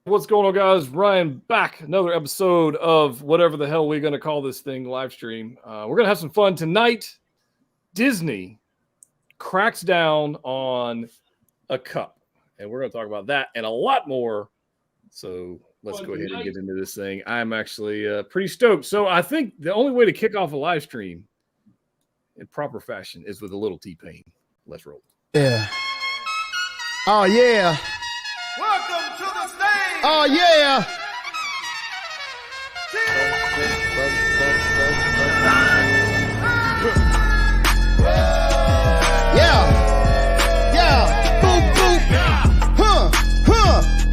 What's going on, guys? Ryan back. Another episode of whatever the hell we're going to call this thing, live stream. We're going to have some fun tonight. Disney cracks down on a cup, and we're going to talk about that and a lot more. So let's go ahead and get into this thing. I'm actually pretty stoked. So I think the only way to kick off a live stream in proper fashion is with a little T-Pain. Let's roll. Yeah. Oh, yeah. Welcome to the stage. Oh, yeah. Yeah. Yeah. Boop, boop.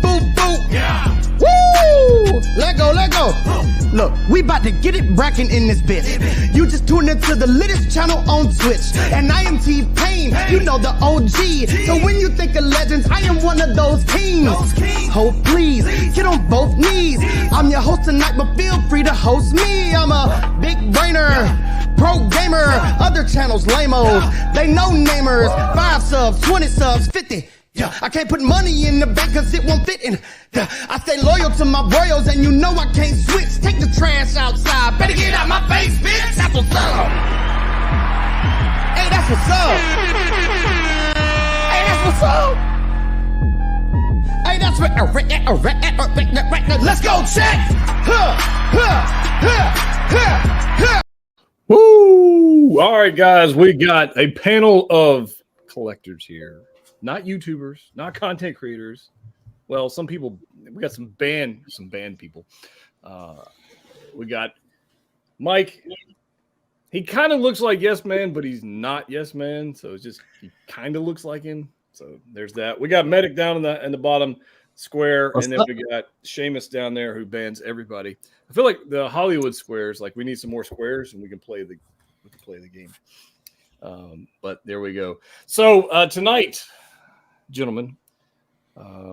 Boop, boop. Yeah. Woo! Let go, let go. Look, we about to get it brackin' in this bitch. You just tuned into the latest channel on Twitch. And I am T-Pain, you know the OG. So when you think of legends, I am one of those kings. Hold please, get on both knees. I'm your host tonight, but feel free to host me. I'm a big brainer, pro gamer. Other channels lame-o, they no namers. 5 subs, 20 subs, 50. Yeah, I can't put money in the bank cause it won't fit in. Yeah, I stay loyal to my royals and you know I can't switch. Take the trash outside, better get out my face, bitch. That's what's up. Hey, that's what's up. Hey, that's what's up. Hey, that's what. Let's go check. Woo! All right, guys, we got a panel of collectors here. Not YouTubers, not content creators. Well, some people. We got some band people. We got Mike. He kind of looks like Yes Man, but he's not Yes Man. So it's just he kind of looks like him. So there's that. We got Medic down in the bottom square, and then we got Seamus down there who bans everybody. I feel like the Hollywood squares. Like we need some more squares, and we can play the game. But there we go. So tonight, gentlemen,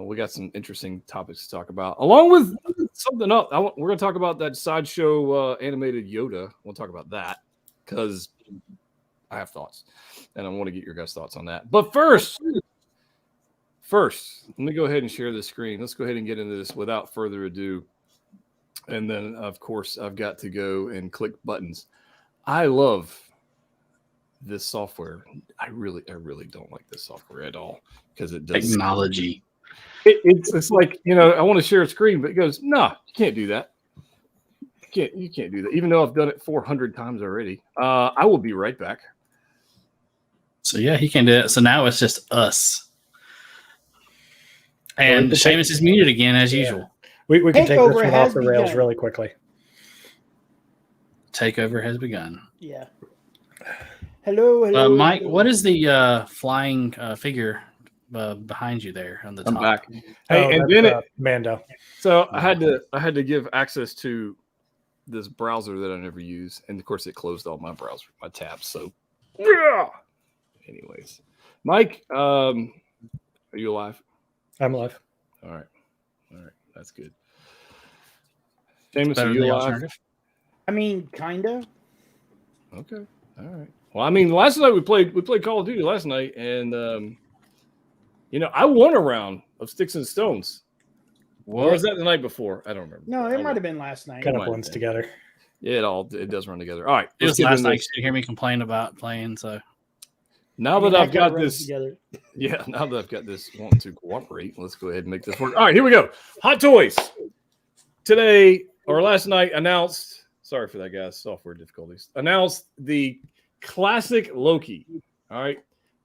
we got some interesting topics to talk about, along with something else. We're going to talk about that sideshow animated Yoda. We'll talk about that because I have thoughts, and I want to get your guys' thoughts on that. But first, let me go ahead and share the screen. Let's go ahead and get into this without further ado. And then, of course, I've got to go and click buttons. I love this software. I really don't like this software at all because it does technology. It's like, I want to share a screen, but it goes, no, you can't do that. You can't do that. Even though I've done it 400 times already. I will be right back. So yeah, he can do it. So now it's just us. And Seamus is muted again as usual. We can take this one off the rails really quickly. Takeover has begun. Yeah. Hello. Mike, what is the flying figure behind you there on the top? I'm back. Hey, and then Mando. So I had to give access to this browser that I never use, and of course it closed all my tabs. So, yeah. Anyways, Mike, are you alive? I'm alive. All right, that's good. Seamus, are you alive? I mean, kind of. Okay. All right. Well, I mean, last night we played Call of Duty last night, and I won a round of Sticks and Stones. Or was that the night before? I don't remember. No, it might have been last night. Kind of blends together. Yeah, it does run together. All right. It was last night. You hear me complain about playing, so now that I've got this wanting to cooperate, let's go ahead and make this work. All right, here we go. Hot Toys. Today or last night announced, sorry for that, guys, software difficulties, announced the classic Loki. All right.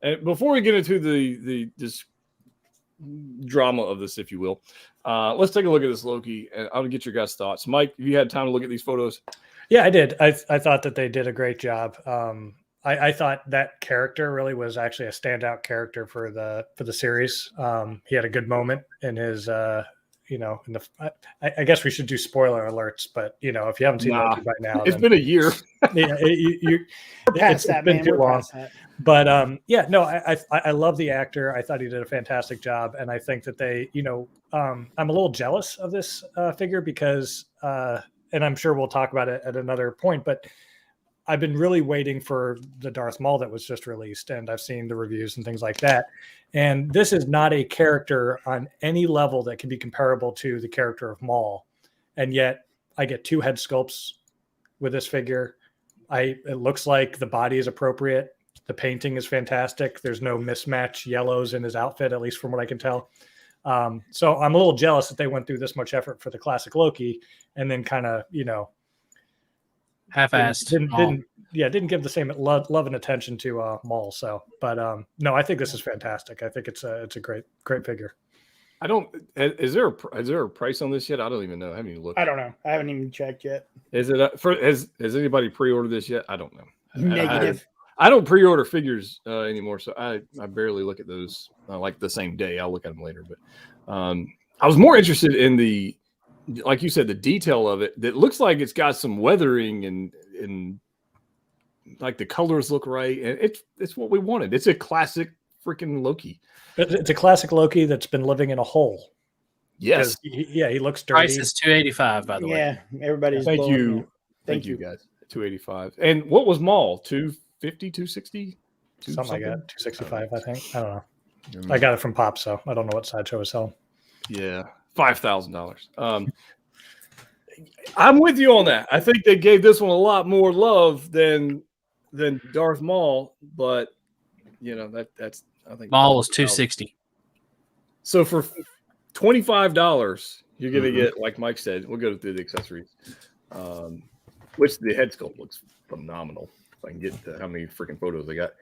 And before we get into this drama of this, if you will, let's take a look at this Loki, and I'll get your guys' thoughts. Mike, have you had time to look at these photos? Yeah, I did. I thought that they did a great job. I thought that character really was actually a standout character for the series. He had a good moment in his I guess we should do spoiler alerts, but if you haven't seen Loki by now, it's been a year. Yeah, it's been too long. But I love the actor. I thought he did a fantastic job, and I think that they, I'm a little jealous of this figure because, and I'm sure we'll talk about it at another point, but I've been really waiting for the Darth Maul that was just released, and I've seen the reviews and things like that. And this is not a character on any level that can be comparable to the character of Maul. And yet I get 2 head sculpts with this figure. It looks like the body is appropriate. The painting is fantastic. There's no mismatch yellows in his outfit, at least from what I can tell. So I'm a little jealous that they went through this much effort for the classic Loki and then kind of, half-assed. Didn't give the same love and attention to Maul. So, but no, I think this is fantastic. I think it's a great figure. I don't. Is there a price on this yet? I don't even know. I haven't even looked. I don't know. I haven't even checked yet. Is it has anybody pre-ordered this yet? I don't know. Negative. I don't pre-order figures anymore, so I barely look at those like the same day. I'll look at them later. But I was more interested in the, like you said, the detail of it. That looks like it's got some weathering and like the colors look right, and it's what we wanted. It's a classic freaking Loki. It's a classic Loki that's been living in a hole. Yes. He looks dirty. Price is $285, by the way. Yeah, everybody's. Thank you. Up. Thank you guys. $285. And what was Maul? $250, $260? Something like that. $265, I think. I don't know. I got it from Pop, so I don't know what Sideshow was selling. Yeah, $5,000. I'm with you on that. I think they gave this one a lot more love than Darth Maul, but that's I think Maul was $260. So for $25, you're gonna get, like Mike said, we'll go through the accessories. Which the head sculpt looks phenomenal. If I can get to how many freaking photos they got.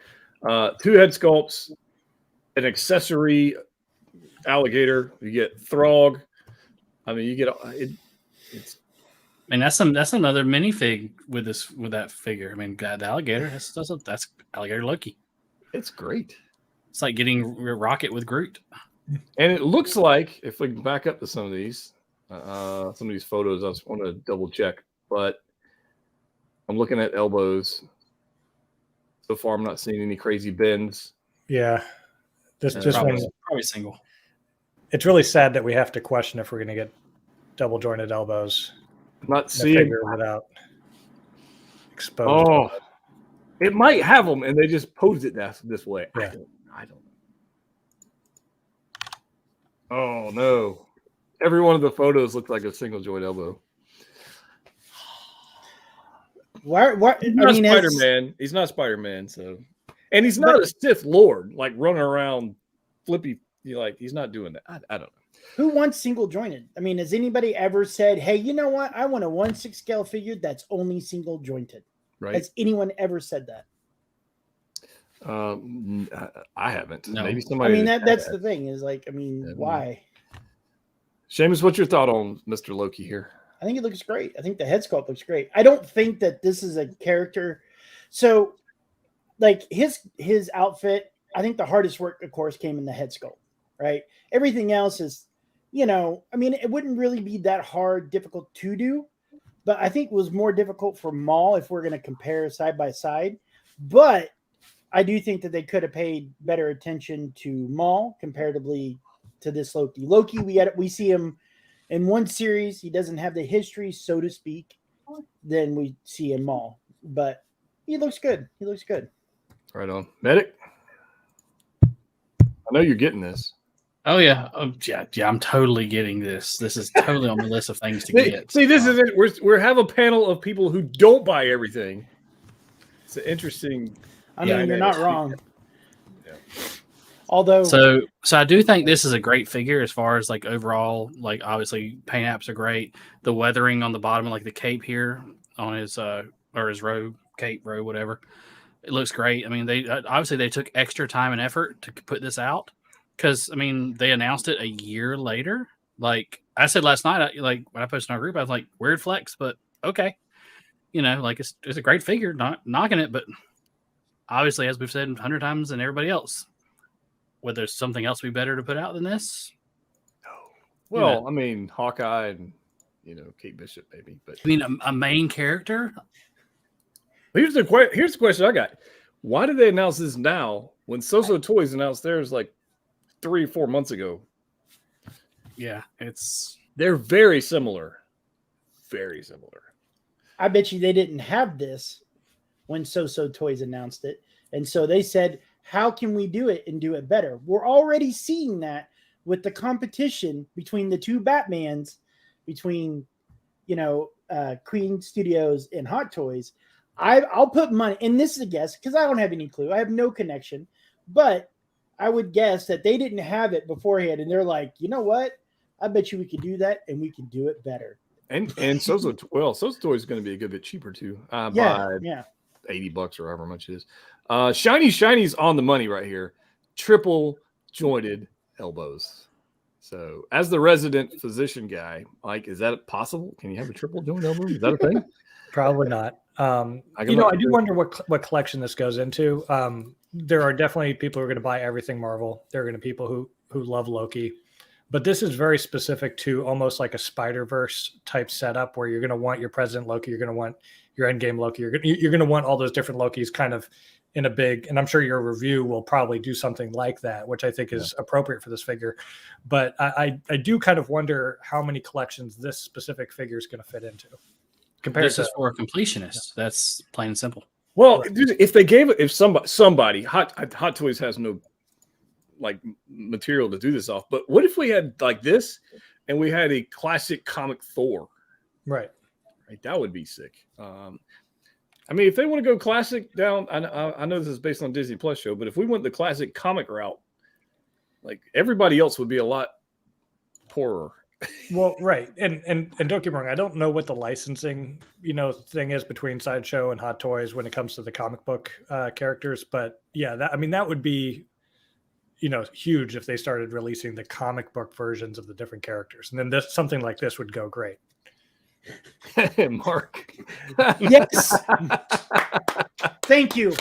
2 head sculpts, an accessory alligator. You get Throg. I mean, you get it's. I mean, that's another minifig with that figure. I mean, the alligator. That's alligator Loki. It's great. It's like getting Rocket with Groot. And it looks like, if we can back up to some of these photos, I just want to double check, but I'm looking at elbows. So far, I'm not seeing any crazy bends. Yeah, this probably one's single. It's really sad that we have to question if we're going to get double jointed elbows. I'm not seeing without exposed. Oh, it might have them, and they just posed it this way. Yeah. I don't know. Oh no! Every one of the photos looks like a single joint elbow. What? He's not Spider-Man. He's not Spider-Man, so, and he's not a Sith Lord like running around flippy. He's not doing that. I don't know. Who wants single jointed? I mean, has anybody ever said, "Hey, you know what? I want a 1/6 scale figure that's only single jointed"? Right? Has anyone ever said that? I haven't. No. Maybe somebody. I mean, that's the thing. Is like, I mean, why? Seamus, what's your thought on Mr. Loki here? I think it looks great. I think the head sculpt looks great. I don't think that this is a character. So, like his outfit, I think the hardest work, of course, came in the head sculpt. Right? Everything else is, I mean, it wouldn't really be that difficult to do, but I think it was more difficult for Maul if we're going to compare side by side. But I do think that they could have paid better attention to Maul comparatively to this Loki. Loki, we see him in one series. He doesn't have the history, so to speak, than we see in Maul. But he looks good. He looks good. Right on. Medic? I know you're getting this. Oh yeah, yeah. I'm totally getting this. This is totally on the list of things to get. See, this is it. We have a panel of people who don't buy everything. It's an interesting. I mean, you're not wrong. Yeah. Although, so I do think this is a great figure as far as like overall. Like obviously, paint apps are great. The weathering on the bottom, like the cape here on his or his robe, whatever. It looks great. I mean, they took extra time and effort to put this out. Because, I mean, they announced it a year later. Like I said last night, when I posted in our group, I was like, weird flex, but okay. It's a great figure, not knocking it. But obviously, as we've said 100 times and everybody else, whether there's something else be better to put out than this? No. Well, I mean, Hawkeye and, Kate Bishop, maybe. But I mean, a main character? Here's the question I got. Why did they announce this now when Soso Toys announced theirs like 3 or 4 months ago? Yeah, they're very similar. Very similar. I bet you they didn't have this when So Toys announced it. And so they said, how can we do it and do it better? We're already seeing that with the competition between the two Batmans, between, Queen Studios and Hot Toys. I'll put money, and this is a guess because I don't have any clue. I have no connection, but I would guess that they didn't have it beforehand, and they're like, you know what? I bet you we could do that, and we can do it better. And Soso Toys is going to be a good bit cheaper too. By $80 or however much it is. Shiny's on the money right here. Triple jointed elbows. So, as the resident physician guy, Mike, is that possible? Can you have a triple jointed elbow? Is that a thing? Probably not. I do wonder what collection this goes into. There are definitely people who are going to buy everything Marvel. There are going to be people who love Loki. But this is very specific to almost like a Spider-Verse type setup where you're going to want your President Loki, you're going to want your Endgame Loki, you're going to want all those different Lokis kind of in a big, and I'm sure your review will probably do something like that, which I think is appropriate for this figure. But I do kind of wonder how many collections this specific figure is going to fit into. This is for a completionist. That's plain and simple. Well, dude, if somebody Hot Toys has no like material to do this off, but what if we had like this and we had a classic comic Thor? Right, that would be sick. I mean, if they want to go classic down, I know this is based on Disney Plus show, but if we went the classic comic route, like everybody else would be a lot poorer. Well, right, and don't get me wrong, I don't know what the licensing thing is between Sideshow and Hot Toys when it comes to the comic book characters, but yeah, that would be huge if they started releasing the comic book versions of the different characters, and then something like this would go great. Mark, yes, thank you,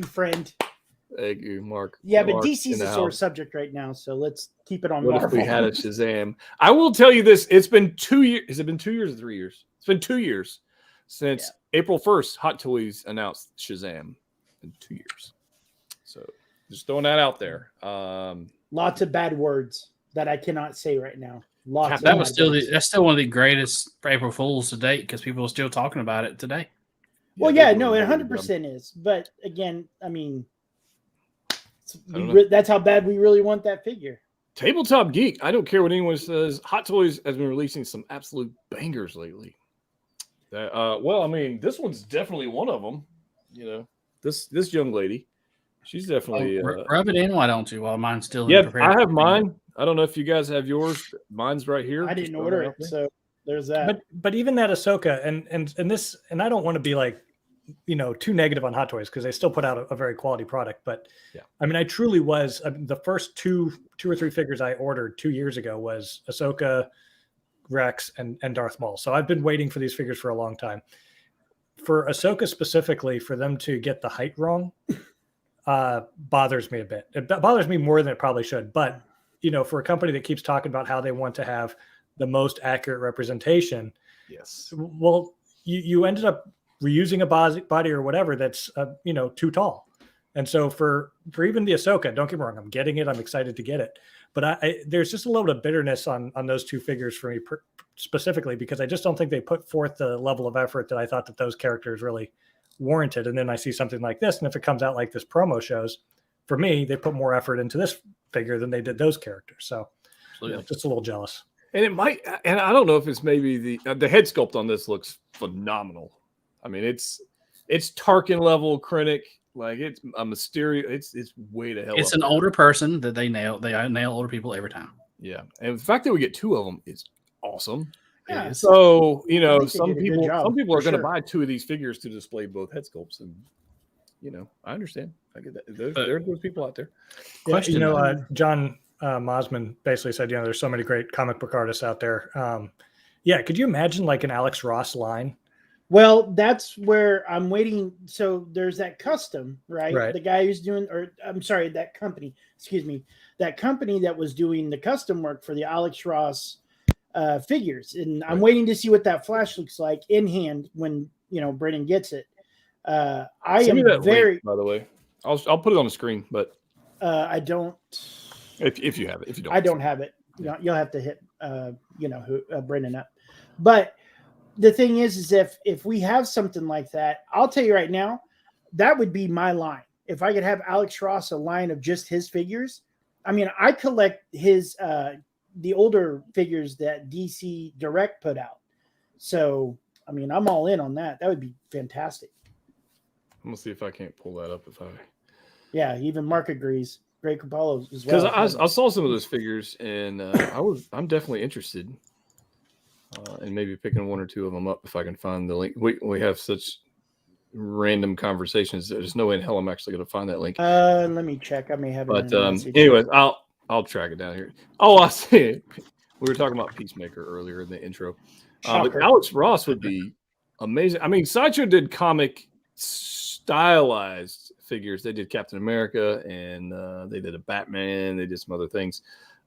friend. Thank you, Mark. Yeah, but DC's a sore subject right now, so let's keep it on Marvel. What if we had a Shazam? I will tell you this: it's been 2 years. Has it been 2 years or 3 years? It's been 2 years since April 1st. Hot Toys announced Shazam. In 2 years, so just throwing that out there. Lots of bad words that I cannot say right now. That's still one of the greatest April Fools to date because people are still talking about it today. Well, it 100% is. But again, I mean, that's how bad we really want that figure. Tabletop Geek. I don't care what anyone says. Hot Toys has been releasing some absolute bangers lately. Well, I mean, this one's definitely one of them. This young lady, she's definitely rub it in. Why don't you? While mine's still I have mine. I don't know if you guys have yours. Mine's right here. I didn't order it, so there's that. But even that Ahsoka and this, and I don't want to be like too negative on Hot Toys because they still put out a very quality product. But I mean, I truly was the first two or three figures I ordered 2 years ago was Ahsoka, Rex, and Darth Maul. So I've been waiting for these figures for a long time. For Ahsoka specifically, for them to get the height wrong bothers me a bit. It bothers me more than it probably should. But for a company that keeps talking about how they want to have the most accurate representation, yes. Well, you ended up reusing a body or whatever that's too tall. And so for even the Ahsoka, don't get me wrong, I'm getting it. I'm excited to get it. But there's just a little bit of bitterness on those two figures for me specifically because I just don't think they put forth the level of effort that I thought that those characters really warranted. And then I see something like this, and if it comes out like this promo shows, for me, they put more effort into this figure than they did those characters. So just a little jealous. And it might, and I don't know if it's maybe the head sculpt on this looks phenomenal. I mean, it's Tarkin level Krennic. Like it's a mysterious. It's way to hell. It's an older person that they nail. They nail older people every time. Yeah, and the fact that we get two of them is awesome. Yeah. So some people are going to sure. buy two of these figures to display both head sculpts, and I understand. I get that. There are those people out there. Question. John Mosman basically said, there's so many great comic book artists out there. Could you imagine like an Alex Ross line? Well, that's where I'm waiting. So there's that custom, right? The guy who's doing, that company, that company that was doing the custom work for the Alex Ross figures. And I'm waiting to see what that flash looks like in hand when, Brennan gets it. I am very, link, by the way, I'll put it on the screen, but I don't, if you have it, if you don't, I don't have it. You'll have to hit, Brennan up, but the thing is if we have something like that, I'll tell you right now, that would be my line. If I could have Alex Ross a line of just his figures, I mean, I collect his the older figures that DC Direct put out. So, I mean, I'm all in on that. That would be fantastic. I'm gonna see if I can't pull that up. Yeah, even Mark agrees. Greg Capallo as well. Because I saw some of those figures, and I'm definitely interested in maybe picking one or two of them up if I can find the link. We have such random conversations. There's no way in hell I'm actually going to find that link. Let me check. I may have it. But anyways, I'll track it down here. Oh, I see. We were talking about Peacemaker earlier in the intro. But Alex Ross would be amazing. I mean, Sideshow did comic stylized figures. They did Captain America, and they did a Batman. They did some other things.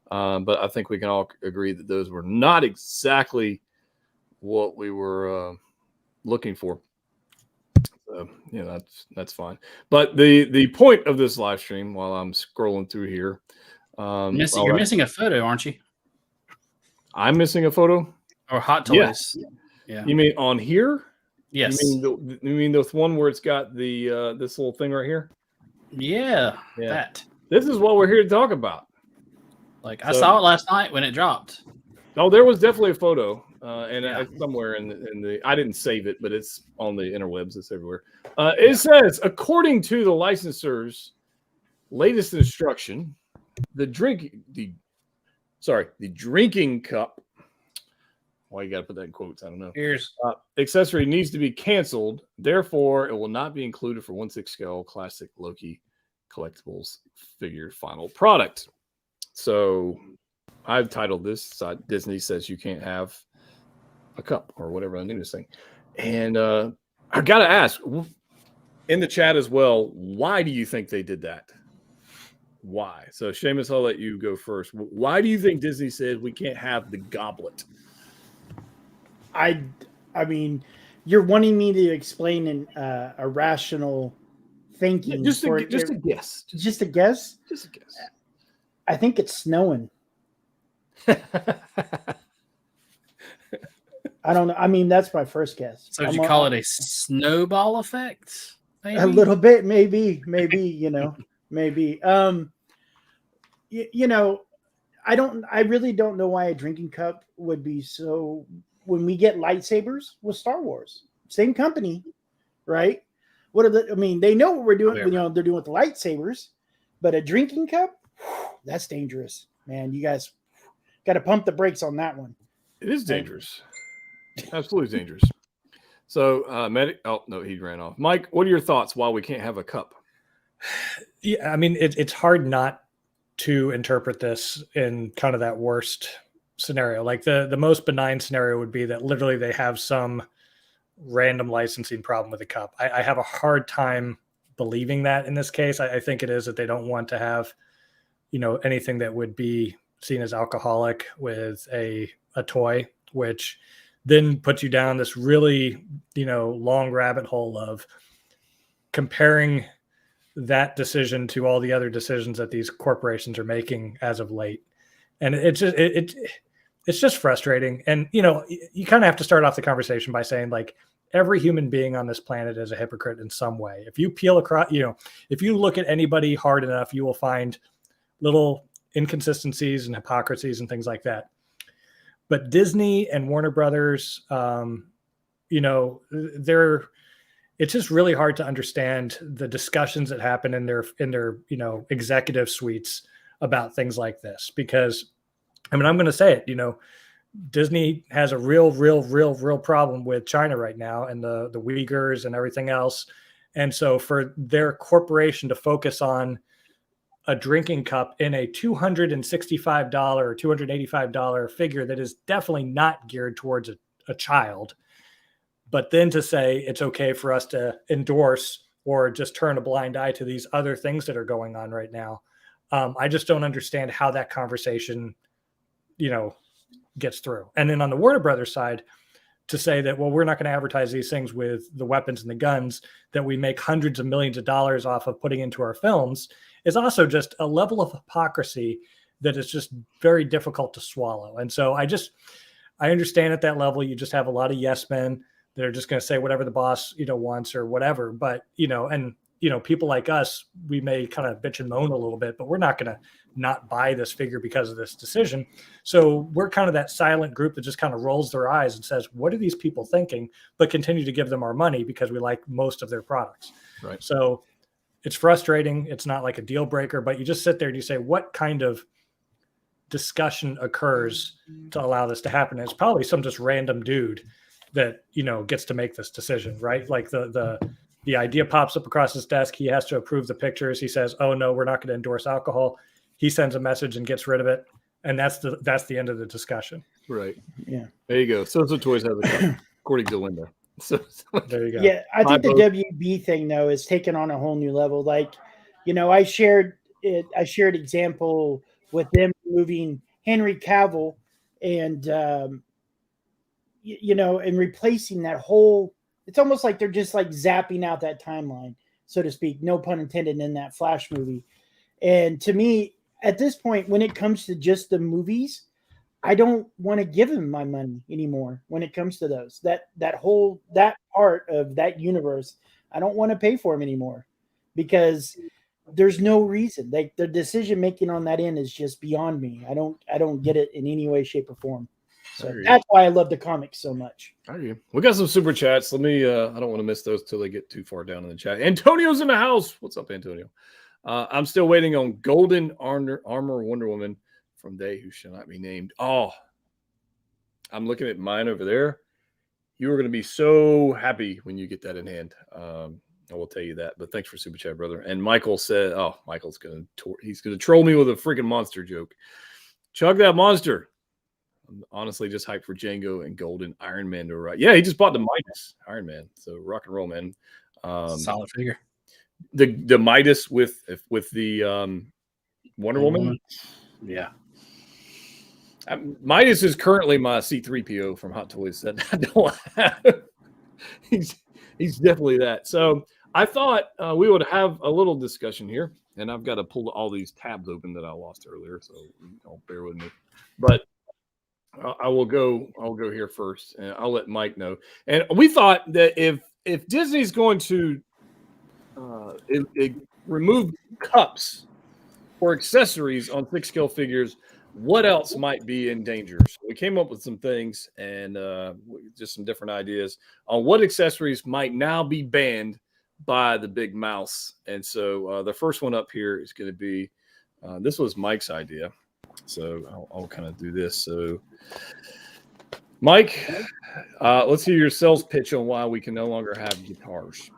But I think we can all agree that those were not exactly what we were looking for. So, that's fine. But the point of this live stream, while I'm scrolling through here, you're missing a photo, aren't you? I'm missing a photo. Or Hot Toys. Yes. Yeah. You mean on here? Yes. You mean the one where it's got the this little thing right here? Yeah. That. This is what we're here to talk about. Like I saw it last night when it dropped. Oh, there was definitely a photo, somewhere in the. I didn't save it, but it's on the interwebs. It's everywhere. It says, according to the licensor's latest instruction, the drinking cup. Why you got to put that in quotes? I don't know. Here's accessory needs to be canceled. Therefore, it will not be included for 1/6 scale classic Loki collectibles figure final product. So I've titled this Disney says you can't have a cup or whatever I name this thing. And I got to ask in the chat as well, why do you think they did that? Why? So Seamus, I'll let you go first. Why do you think Disney said we can't have the goblet? I mean, you're wanting me to explain a rational thinking. Just a guess. Just a guess? Just a guess. I think it's snowing. I don't know. I mean, that's my first guess. So would you call it a snowball effect? Maybe? A little bit, maybe, maybe. I really don't know why a drinking cup would be so. When we get lightsabers with Star Wars, same company, right? They know what we're doing. Whatever. They're doing with the lightsabers, but a drinking cup, that's dangerous, man. You guys got to pump the brakes on that one. It is dangerous. Absolutely dangerous. So, Medic. Oh no, he ran off. Mike, what are your thoughts? Why we can't have a cup? Yeah, I mean, it's hard not to interpret this in kind of that worst scenario. Like the most benign scenario would be that literally they have some random licensing problem with the cup. I have a hard time believing that in this case. I think it is that they don't want to have, anything that would be seen as alcoholic with a toy, which then puts you down this really, long rabbit hole of comparing that decision to all the other decisions that these corporations are making as of late. And it's just frustrating. And, you kind of have to start off the conversation by saying, like, every human being on this planet is a hypocrite in some way. If you peel across, if you look at anybody hard enough, you will find little inconsistencies and hypocrisies and things like that. But Disney and Warner Brothers, it's just really hard to understand the discussions that happen in their executive suites about things like this, because I'm going to say it, Disney has a real problem with China right now and the Uyghurs and everything else. And so for their corporation to focus on a drinking cup in a $265 or $285 figure that is definitely not geared towards a child, but then to say it's okay for us to endorse or just turn a blind eye to these other things that are going on right now. I just don't understand how that conversation, gets through. And then on the Warner Brothers side, to say that, well, we're not going to advertise these things with the weapons and the guns that we make hundreds of millions of dollars off of putting into our films is also just a level of hypocrisy that is just very difficult to swallow. And so I understand at that level, you just have a lot of yes men They're just going to say whatever the boss, wants or whatever. But, and, people like us, we may kind of bitch and moan a little bit, but we're not going to not buy this figure because of this decision. So we're kind of that silent group that just kind of rolls their eyes and says, what are these people thinking? But continue to give them our money because we like most of their products. Right. So it's frustrating. It's not like a deal breaker, but you just sit there and you say, what kind of discussion occurs to allow this to happen? And it's probably some just random dude that, gets to make this decision, right? Like the idea pops up across his desk. He has to approve the pictures. He says, oh no, we're not going to endorse alcohol. He sends a message and gets rid of it. And that's the end of the discussion. Right. Yeah. There you go. So toys have a according to Linda. So there you go. Yeah. I think the WB thing though is taken on a whole new level. Like, I shared example with them moving Henry Cavill and, and replacing that whole, it's almost like they're just like zapping out that timeline, so to speak, no pun intended, in that Flash movie. And to me, at this point, when it comes to just the movies, I don't want to give him my money anymore when it comes to those. That part of that universe, I don't want to pay for him anymore because there's no reason. Like the decision making on that end is just beyond me. I don't get it in any way, shape, or form. So that's why I love the comics so much. We got some super chats. Let me I don't want to miss those till they get too far down in the chat. Antonio's in the house. What's up, Antonio? I'm still waiting on Golden Armor Wonder Woman from They Who Shall Not Be Named. Oh, I'm looking at mine over there. You are going to be so happy when you get that in hand. I will tell you that. But thanks for super chat, brother. And Michael said, "Oh, Michael's going to troll me with a freaking monster joke. Chug that monster." I'm honestly just hyped for Django and Golden Iron Man to arrive. Yeah, he just bought the Midas Iron Man. So rock and roll, man. Solid figure. The Midas with the Wonder Woman. Yeah. Midas is currently my C3PO from Hot Toys that I don't have. He's definitely that. So I thought we would have a little discussion here, and I've got to pull all these tabs open that I lost earlier, so don't bear with me. But I'll go here first, and I'll let Mike know. And we thought that if Disney's going to remove cups or accessories on 6-scale figures, what else might be in danger? So we came up with some things and just some different ideas on what accessories might now be banned by the big mouse. And so the first one up here is going to be, this was Mike's idea. So I'll kind of do this. So Mike, let's hear your sales pitch on why we can no longer have guitars.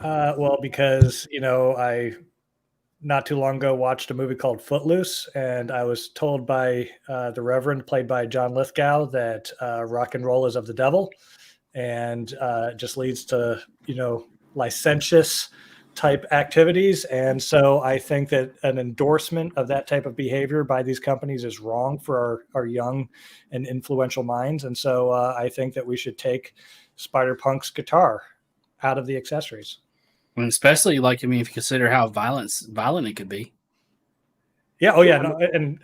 Well, because, I not too long ago watched a movie called Footloose, and I was told by the Reverend, played by John Lithgow, that rock and roll is of the devil, and it just leads to, licentious type activities. And so I think that an endorsement of that type of behavior by these companies is wrong for our young and influential minds. And so I think that we should take Spider-Punk's guitar out of the accessories. And especially, if you consider how violent it could be. Yeah. Oh, yeah. No, and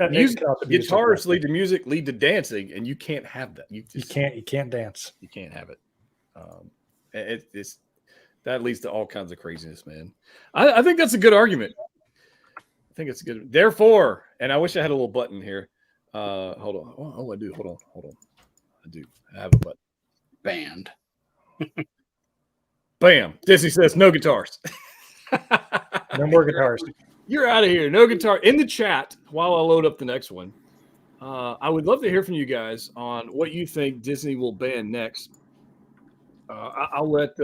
guitars lead to music, lead to dancing, and you can't have that. You can't dance. You can't have it. That leads to all kinds of craziness, man. I think that's a good argument. I think it's good. Therefore, and I wish I had a little button here. Hold on. Oh, I do. Hold on. I do. I have a button. Banned. Bam. Disney says no guitars. No more guitars. You're out of here. No guitar. In the chat, while I load up the next one, I would love to hear from you guys on what you think Disney will ban next. I'll let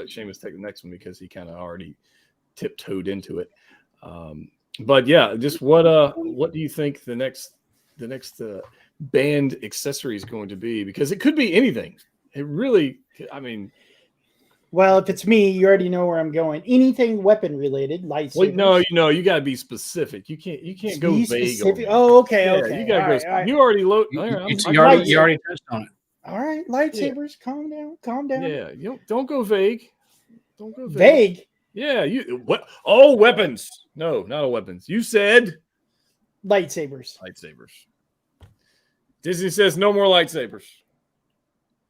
Seamus take the next one because he kind of already tiptoed into it. But yeah, just what do you think the next banned accessory is going to be? Because it could be anything. It really, well, if it's me, you already know where I'm going. Anything weapon related, lightsabers. Well, no, you got to be specific. You can't go vague. Oh, okay, yeah, okay. You got to go. Right. You already load. You already touched on it. All right, lightsabers. Yeah. Calm down. Yeah, don't go vague. Don't go vague. Yeah, what? Oh, weapons. No, not weapons. You said lightsabers. Disney says no more lightsabers.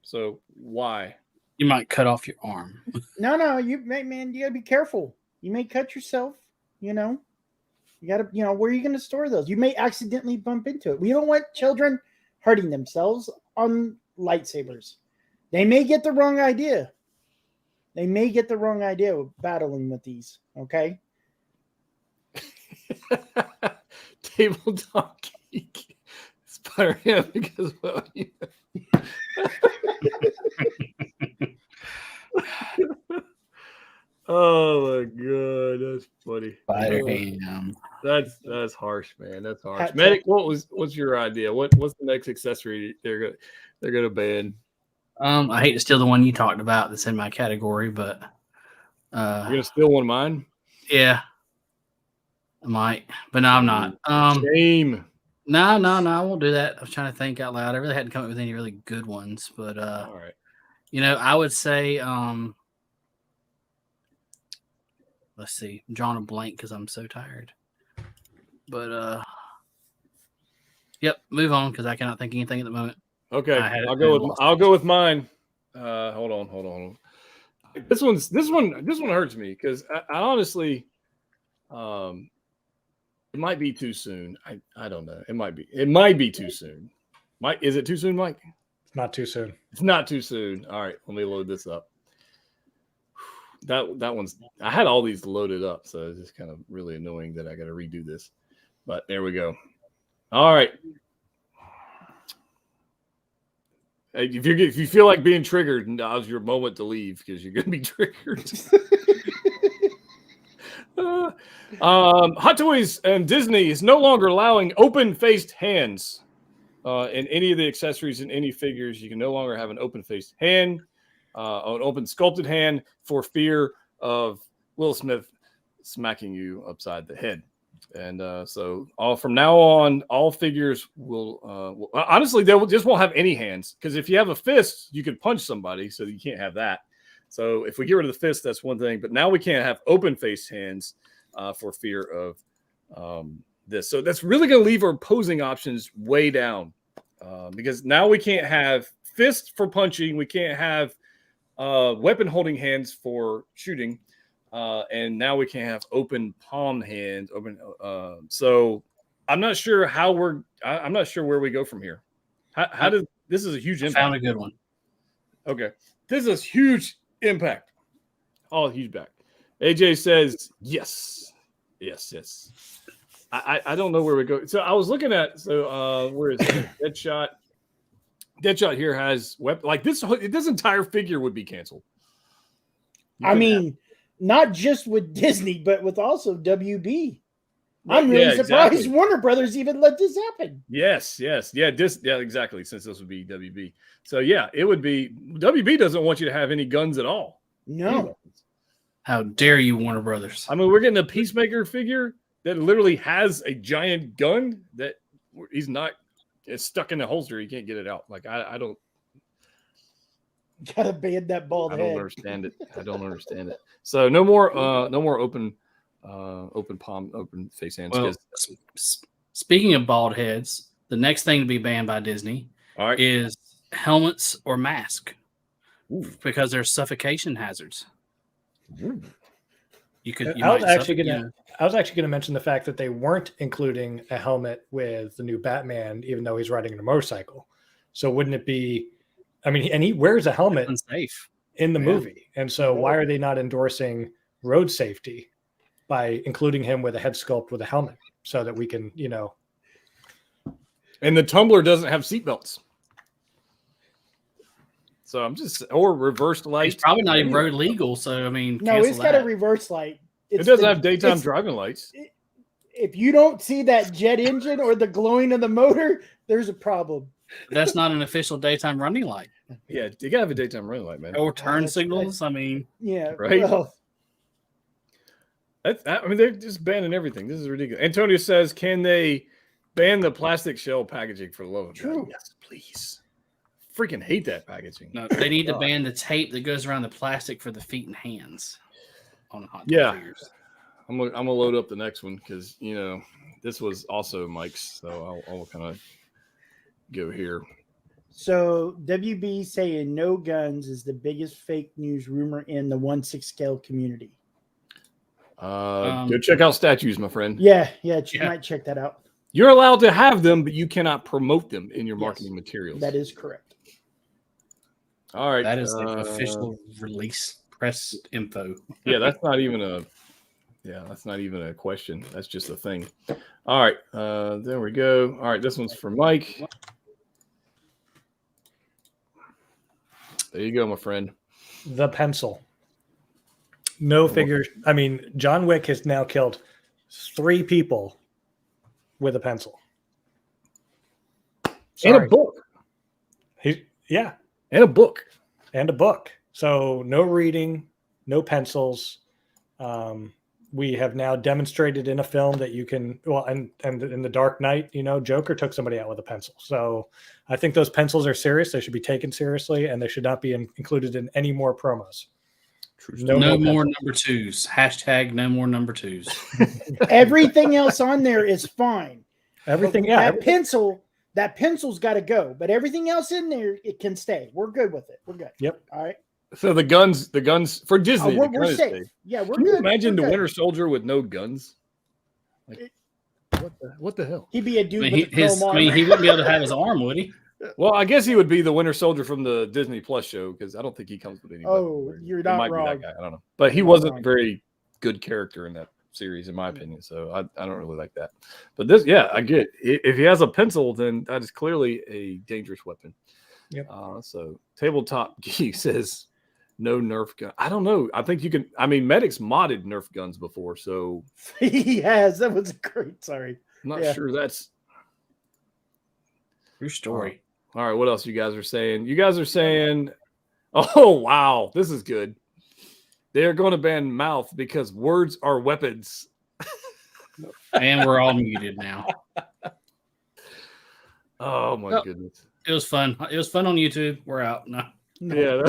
So why? You might cut off your arm. No, you gotta be careful. You may cut yourself. You know, you gotta, where are you gonna store those? You may accidentally bump into it. We don't want children hurting themselves on lightsabers. They may get the wrong idea. They may get the wrong idea of battling with these. Okay. Tabletop geek. Inspire him because well, oh my god, that's funny. Spider ham. That's harsh, man. That's harsh. Medic, what's your idea? What's the next accessory they're gonna ban? I hate to steal the one you talked about that's in my category, but You're gonna steal one of mine? yeah. I might, but no, I'm not. Shame. No, I won't do that. I was trying to think out loud. I really hadn't come up with any really good ones, but All right. I would say let's see. I'm drawing a blank because I'm so tired. But yep, move on because I cannot think of anything at the moment. Okay, I'll go with mine. Hold on. This one hurts me because I honestly, it might be too soon. I don't know. It might be too soon. Is it too soon, Mike? It's not too soon. It's not too soon. All right, let me load this up. That one's. I had all these loaded up, so it's just kind of really annoying that I got to redo this. But there we go. All right. If you feel like being triggered, now's your moment to leave because you're going to be triggered. Hot Toys and Disney is no longer allowing open-faced hands in any of the accessories in any figures. You can no longer have an open-faced hand, an open sculpted hand, for fear of Will Smith smacking you upside the head. And so from now on, all figures will honestly, they just won't have any hands, because if you have a fist, you could punch somebody, so you can't have that. So if we get rid of the fist, that's one thing. But now we can't have open-faced hands for fear of this. So that's really going to leave our opposing options way down, because now we can't have fist for punching. We can't have weapon-holding hands for shooting. And now we can't have open palm hands. So I'm not sure I'm not sure where we go from here. This is a huge impact. Found a good one. Okay. This is huge impact. All huge back. AJ says, yes. I don't know where we go. So I was looking at, where is it? Deadshot. Deadshot here has weapon like this entire figure would be canceled. Not just with Disney, but with also WB. I'm really surprised exactly. Warner Brothers even let this happen. Yes. Yeah, exactly. Since this would be WB. So yeah, it would be WB doesn't want you to have any guns at all. No. How dare you, Warner Brothers? I mean, we're getting a Peacemaker figure that literally has a giant gun that it's stuck in the holster. You can't get it out. Like I don't. Gotta ban that bald head. I don't understand it. So no more open palm, open face hands. Well, speaking of bald heads, the next thing to be banned by Disney is helmets or mask. Ooh. Because they're suffocation hazards. Ooh. I was actually going to mention the fact that they weren't including a helmet with the new Batman, even though he's riding a motorcycle. So wouldn't it be? I mean, and he wears a helmet in the movie. And so why are they not endorsing road safety by including him with a head sculpt with a helmet so that we can, And the tumbler doesn't have seatbelts. So or reversed lights. It's probably not even road legal. So, I mean, no, it's got a reverse light. It doesn't have daytime driving lights. If you don't see that jet engine or the glowing of the motor, there's a problem. That's not an official daytime running light. Yeah, you gotta have a daytime running light, man. Or turn signals. I mean, yeah, right. Well, they're just banning everything. This is ridiculous. Antonio says, "Can they ban the plastic shell packaging for the love of God?" Yes, please. Freaking hate that packaging. No, they need to ban the tape that goes around the plastic for the feet and hands on hot figures. I'm gonna load up the next one because this was also Mike's, so I'll kind of go here. So WB saying no guns is the biggest fake news rumor in the 1/6 scale community. Go check out statues, my friend. Yeah, you might check that out. You're allowed to have them, but you cannot promote them in your marketing materials. That is correct. All right. That is like official release press info. Yeah, that's not even a question. That's just a thing. All right. There we go. All right, this one's for Mike. There you go, my friend. The pencil. No figures. I mean, John Wick has now killed 3 people with a pencil. And a book. Yeah. And a book. And a book. So no reading, no pencils. We have now demonstrated in a film that you can, well, and in The Dark Knight, Joker took somebody out with a pencil. So I think those pencils are serious. They should be taken seriously, and they should not be included in any more promos. No more number 2s. Hashtag no more number 2s. Everything else on there is fine. Everything, yeah. That pencil's got to go, but everything else in there, it can stay. We're good with it. We're good. Yep. All right. So the guns for Disney. We're safe. Yeah, we're Can good. you imagine we're the good. Winter Soldier with no guns? Like, what the hell? He'd be a dude he with the chrome armor. he wouldn't be able to have his arm, would he? Well, I guess he would be the Winter Soldier from the Disney Plus show because I don't think he comes with any. Oh, you're not might wrong. Be that guy. I don't know, but he wasn't a very good character in that series, in my opinion. So I don't really like that. But this, yeah, I get it. If he has a pencil, then that is clearly a dangerous weapon. Yep. So Tabletop Geek says no Nerf gun. I don't know. I think you can. I mean, Medic's modded Nerf guns before, so He has. That was great. Sorry. I'm not sure that's True story. all right. What else you guys are saying? You guys are saying, oh wow, this is good. They are going to ban mouth because words are weapons. And we're all muted now. Oh my goodness. It was fun. It was fun on YouTube. We're out. No. Yeah.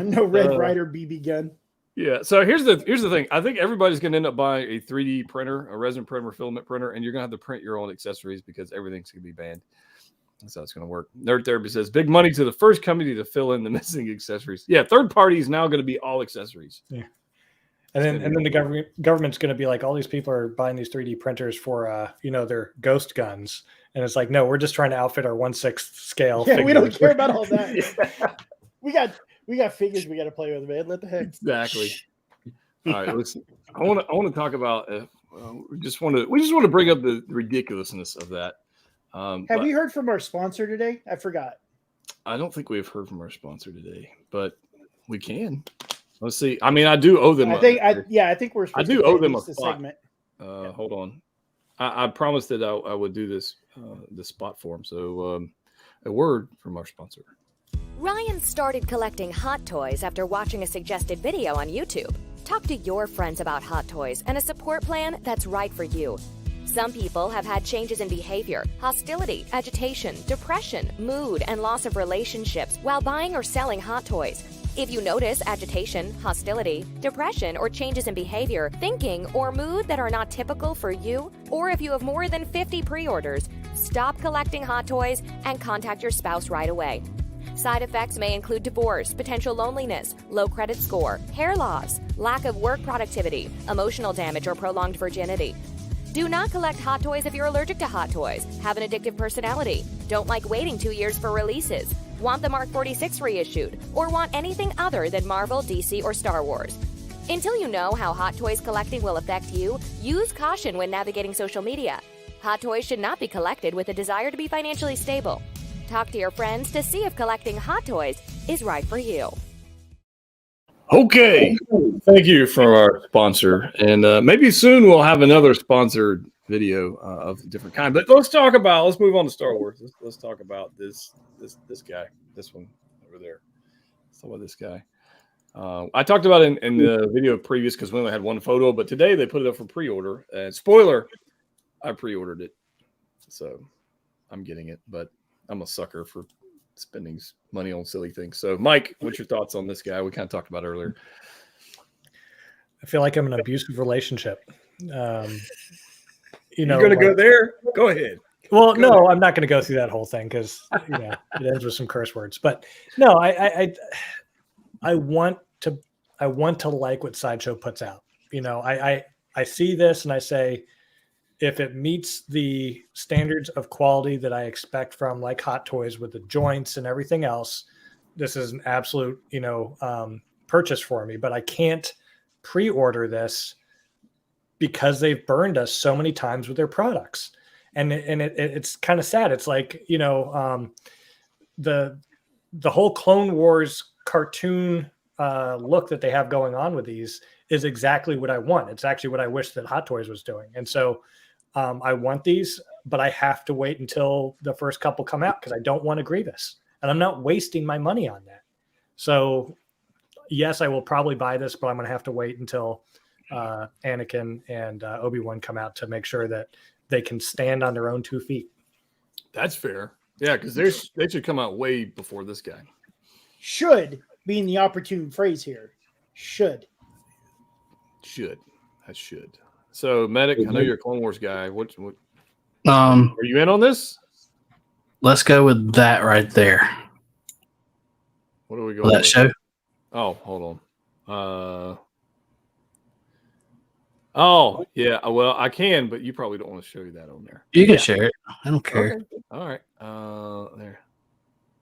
No Red Ryder BB gun. Yeah. So here's the thing. I think everybody's going to end up buying a 3D printer, a resin printer, filament printer, and you're going to have to print your own accessories because everything's going to be banned. That's how it's going to work. Nerd Therapy says, big money to the first company to fill in the missing accessories. Yeah, third party is now going to be all accessories. Yeah. And then the government's going to be like, all these people are buying these 3D printers for, their ghost guns. And it's like, no, we're just trying to outfit our 1/6 scale. Yeah, figures. we don't care about all that. We got figures we got to play with, man. Let the heck. Exactly. All right, listen. I want to talk about. We just want to bring up the ridiculousness of that. Have we heard from our sponsor today? I forgot. I don't think we have heard from our sponsor today, but we can. Let's see. I mean, I do owe them. I think we're. I do owe them a spot. segment. Hold on. I promised that I would do this spot for them. So, a word from our sponsor. Ryan started collecting hot toys after watching a suggested video on YouTube. Talk to your friends about hot toys and a support plan that's right for you. Some people have had changes in behavior, hostility, agitation, depression, mood, and loss of relationships while buying or selling hot toys. If you notice agitation, hostility, depression, or changes in behavior, thinking, or mood that are not typical for you, or if you have more than 50 pre-orders, stop collecting hot toys and contact your spouse right away. Side effects may include divorce, potential loneliness, low credit score, hair loss, lack of work productivity, emotional damage, or prolonged virginity. Do not collect hot toys if you're allergic to hot toys, have an addictive personality, don't like waiting 2 years for releases, want the Mark 46 reissued, or want anything other than Marvel, DC, or Star Wars. Until you know how hot toys collecting will affect you, use caution when navigating social media. Hot toys should not be collected with a desire to be financially stable. Talk to your friends to see if collecting hot toys is right for you. Okay. Thank you for our sponsor. And maybe soon we'll have another sponsored video of a different kind. But let's move on to Star Wars. Let's talk about this guy, this one over there. Let's talk about this guy. I talked about it in the video previous because we only had one photo, but today they put it up for pre-order. And spoiler, I pre-ordered it. So I'm getting it, but I'm a sucker for spending money on silly things. So, Mike, what's your thoughts on this guy? We kind of talked about earlier. I feel like I'm in an abusive relationship. You're going to go there? Go ahead. Well, no, I'm not going to go through that whole thing because it ends with some curse words. But no, I want to like what Sideshow puts out. I see this and I say, if it meets the standards of quality that I expect from like Hot Toys with the joints and everything else, this is an absolute purchase for me. But I can't pre-order this because they've burned us so many times with their products. And it's kind of sad. It's like, the whole Clone Wars cartoon look that they have going on with these is exactly what I want. It's actually what I wish that Hot Toys was doing. And so I want these, but I have to wait until the first couple come out because I don't want a Grievous. And I'm not wasting my money on that. So yes, I will probably buy this, but I'm going to have to wait until Anakin and Obi-Wan come out to make sure that they can stand on their own 2 feet. That's fair. Yeah, because they should come out way before this guy. Should being the opportune phrase here. Should. That should. So, Medic, I know you're a Clone Wars guy. What Are you in on this? Let's go with that right there. What are we going Will that with? show? Oh, hold on. Oh, yeah. Well, I can, but you probably don't want to show you that on there. You can share it. I don't care. Okay. All right. There.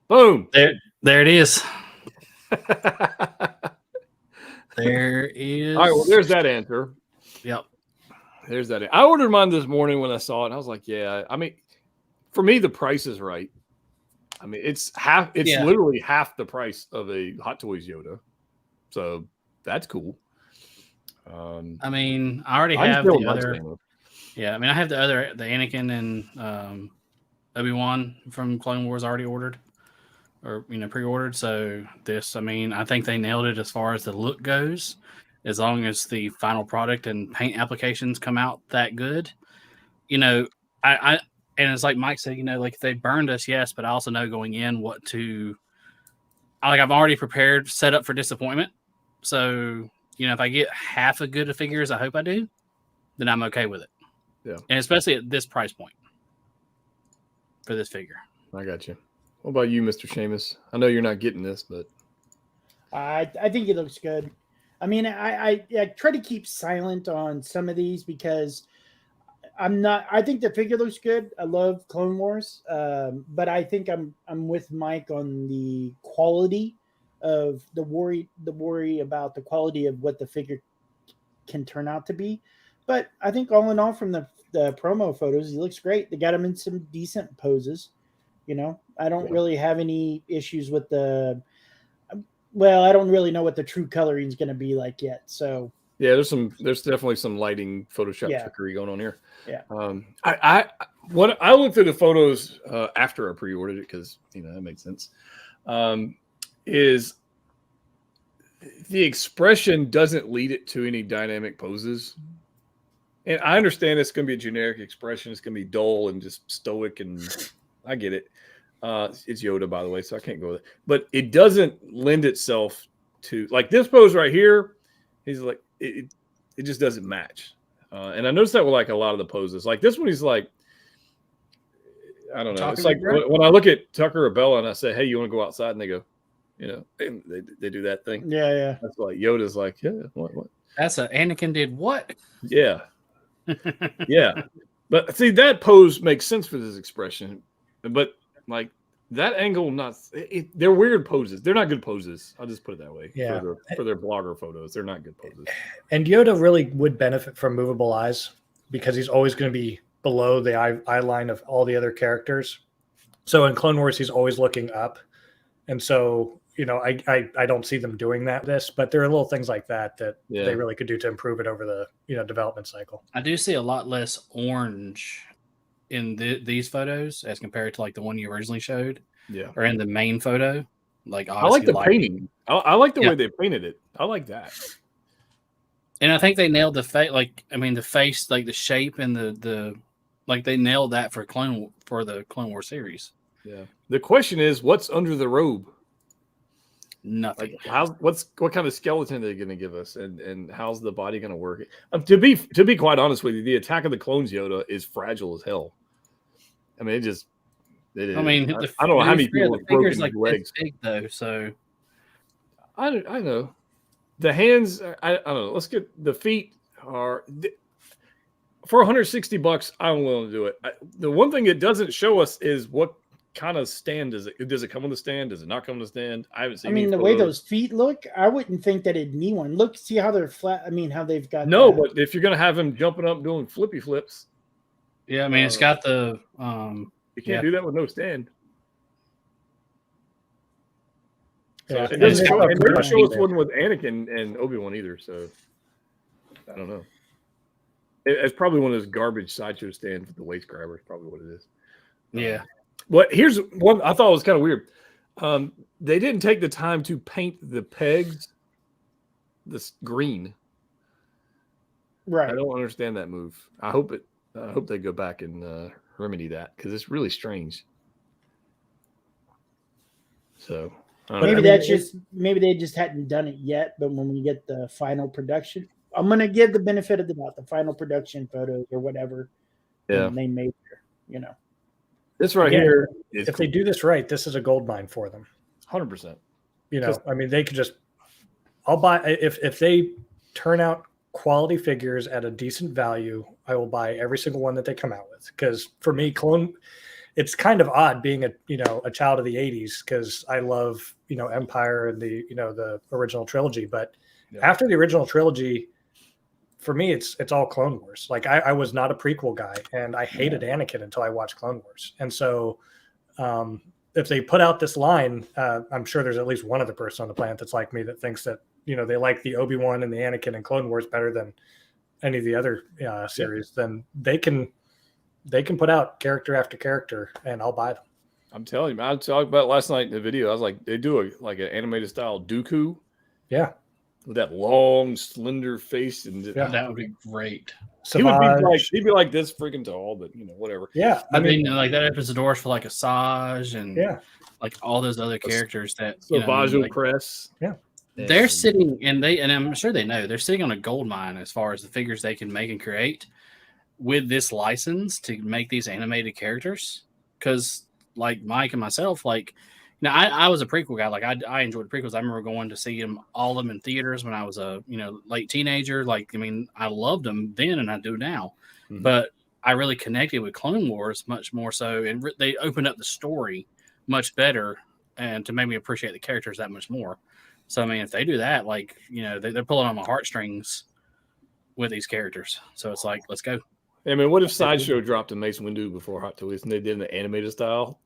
Boom. There it is. There is. All right. Well, there's that answer. Yep. There's that. I ordered mine this morning when I saw it. And I was like, yeah. I mean, for me, the price is right. I mean, it's literally half the price of a Hot Toys Yoda. So that's cool. I mean, I already have the other. Yeah, I mean, I have the Anakin and Obi-Wan from Clone Wars already ordered, or pre-ordered. So this, I mean, I think they nailed it as far as the look goes. As long as the final product and paint applications come out that good, I and it's like Mike said, like they burned us, yes, but I also know going in what to. I've already prepared, set up for disappointment. So if I get half a good of figures, I hope I do, then I'm okay with it. Yeah. And especially at this price point for this figure. I got you. What about you, Mr. Seamus? I know you're not getting this, but I think it looks good. I mean, I try to keep silent on some of these because I think the figure looks good. I love Clone Wars. But I think I'm with Mike on the quality of the worry about the quality of what the figure can turn out to be. But I think all in all, from the promo photos, he looks great. They got him in some decent poses. I don't really have any issues with I don't really know what the true coloring is going to be like yet. So yeah, there's definitely some lighting Photoshop trickery going on here. Yeah. I looked at the photos after I pre-ordered it because that makes sense. Is the expression doesn't lead it to any dynamic poses. And I understand it's going to be a generic expression. It's going to be dull and just stoic, and I get it. It's Yoda, by the way, so I can't go with it. But it doesn't lend itself to, like this pose right here, he's like, it just doesn't match. And I noticed that with like a lot of the poses. Like this one, he's like, I don't know. It's like when I look at Tucker or Bella and I say, hey, you want to go outside? And they go, and they do that thing. Yeah. That's like Yoda's like, yeah, what? That's Anakin did what? Yeah. Yeah. But see, that pose makes sense for this expression. But like that angle, they're weird poses. They're not good poses. I'll just put it that way. Yeah. For their blogger photos, they're not good poses. And Yoda really would benefit from movable eyes because he's always going to be below the eye line of all the other characters. So in Clone Wars, he's always looking up. And so, I don't see them doing this, but there are little things like that they really could do to improve it over the, development cycle. I do see a lot less orange in these photos as compared to like the one you originally showed. Yeah. Or in the main photo. Like I like the painting. I like the way they painted it. I like that. And I think they nailed the face. The face, like the shape and the they nailed that for the Clone Wars series. Yeah. The question is, what's under the robe? Nothing. What kind of skeleton are they going to give us, and how's the body going to work? To be quite honest with you, the Attack of the Clones Yoda is fragile as hell. I mean, it just. I mean, I don't know how many people have broken like legs. big though, so I know. The hands, I don't know. Let's get the feet are for $160. I'm willing to do it. The one thing it doesn't show us is what kind of stand is it? Does it come with a stand? Does it not come with a stand? I haven't seen. I mean, the way those feet look, I wouldn't think that it'd need one. Look, see how they're flat. I mean, how they've got. No, but if you're gonna have him jumping up doing flippy flips, yeah. I mean, it's got the. You can't do that with no stand. Yeah, it doesn't show us one with Anakin and Obi-Wan either. So I don't know. It's probably one of those garbage sideshow stands with the waist grabber. Is probably what it is. Yeah. But here's one I thought was kind of weird. They didn't take the time to paint the pegs this green. Right. I don't understand that move. I hope they go back and remedy that because it's really strange. So maybe maybe they just hadn't done it yet. But when we get the final production, I'm gonna give the benefit of the doubt, the final production photos or whatever. Yeah, they made, this right here. If they do this right, this is a gold mine for them. 100%. I mean, they could just. I'll buy if they turn out quality figures at a decent value. I will buy every single one that they come out with because for me, it's kind of odd being a child of the 80s because I love Empire and the original trilogy, but after the original trilogy, for me it's all Clone Wars. Like I was not a prequel guy and I hated Anakin until I watched Clone Wars. And so if they put out this line, I'm sure there's at least one other person on the planet that's like me that thinks that they like the Obi-Wan and the Anakin and Clone Wars better than any of the other series. Then they can put out character after character, and I'll buy them. I'm telling you, I talked about it last night in the video. I was like, they do an animated style Dooku. Yeah. With that long, slender face. And that would be great. He'd be like this freaking tall, but whatever. Yeah. I mean, like that opens the doors for like Asajj and like all those other characters that Savage Crest. Yeah. They're sitting and I'm sure they know they're sitting on a gold mine as far as the figures they can make and create with this license to make these animated characters. Because like Mike and myself, I was a prequel guy. Like I enjoyed prequels. I remember going to see all of them in theaters when I was a late teenager. I loved them then and I do now. Mm-hmm. But I really connected with Clone Wars much more so, and they opened up the story much better and to make me appreciate the characters that much more. So I mean, if they do that, they're pulling on my heartstrings with these characters. So it's like, let's go. I mean, what if Sideshow dropped a Mace Windu before Hot Toys and they did an animated style?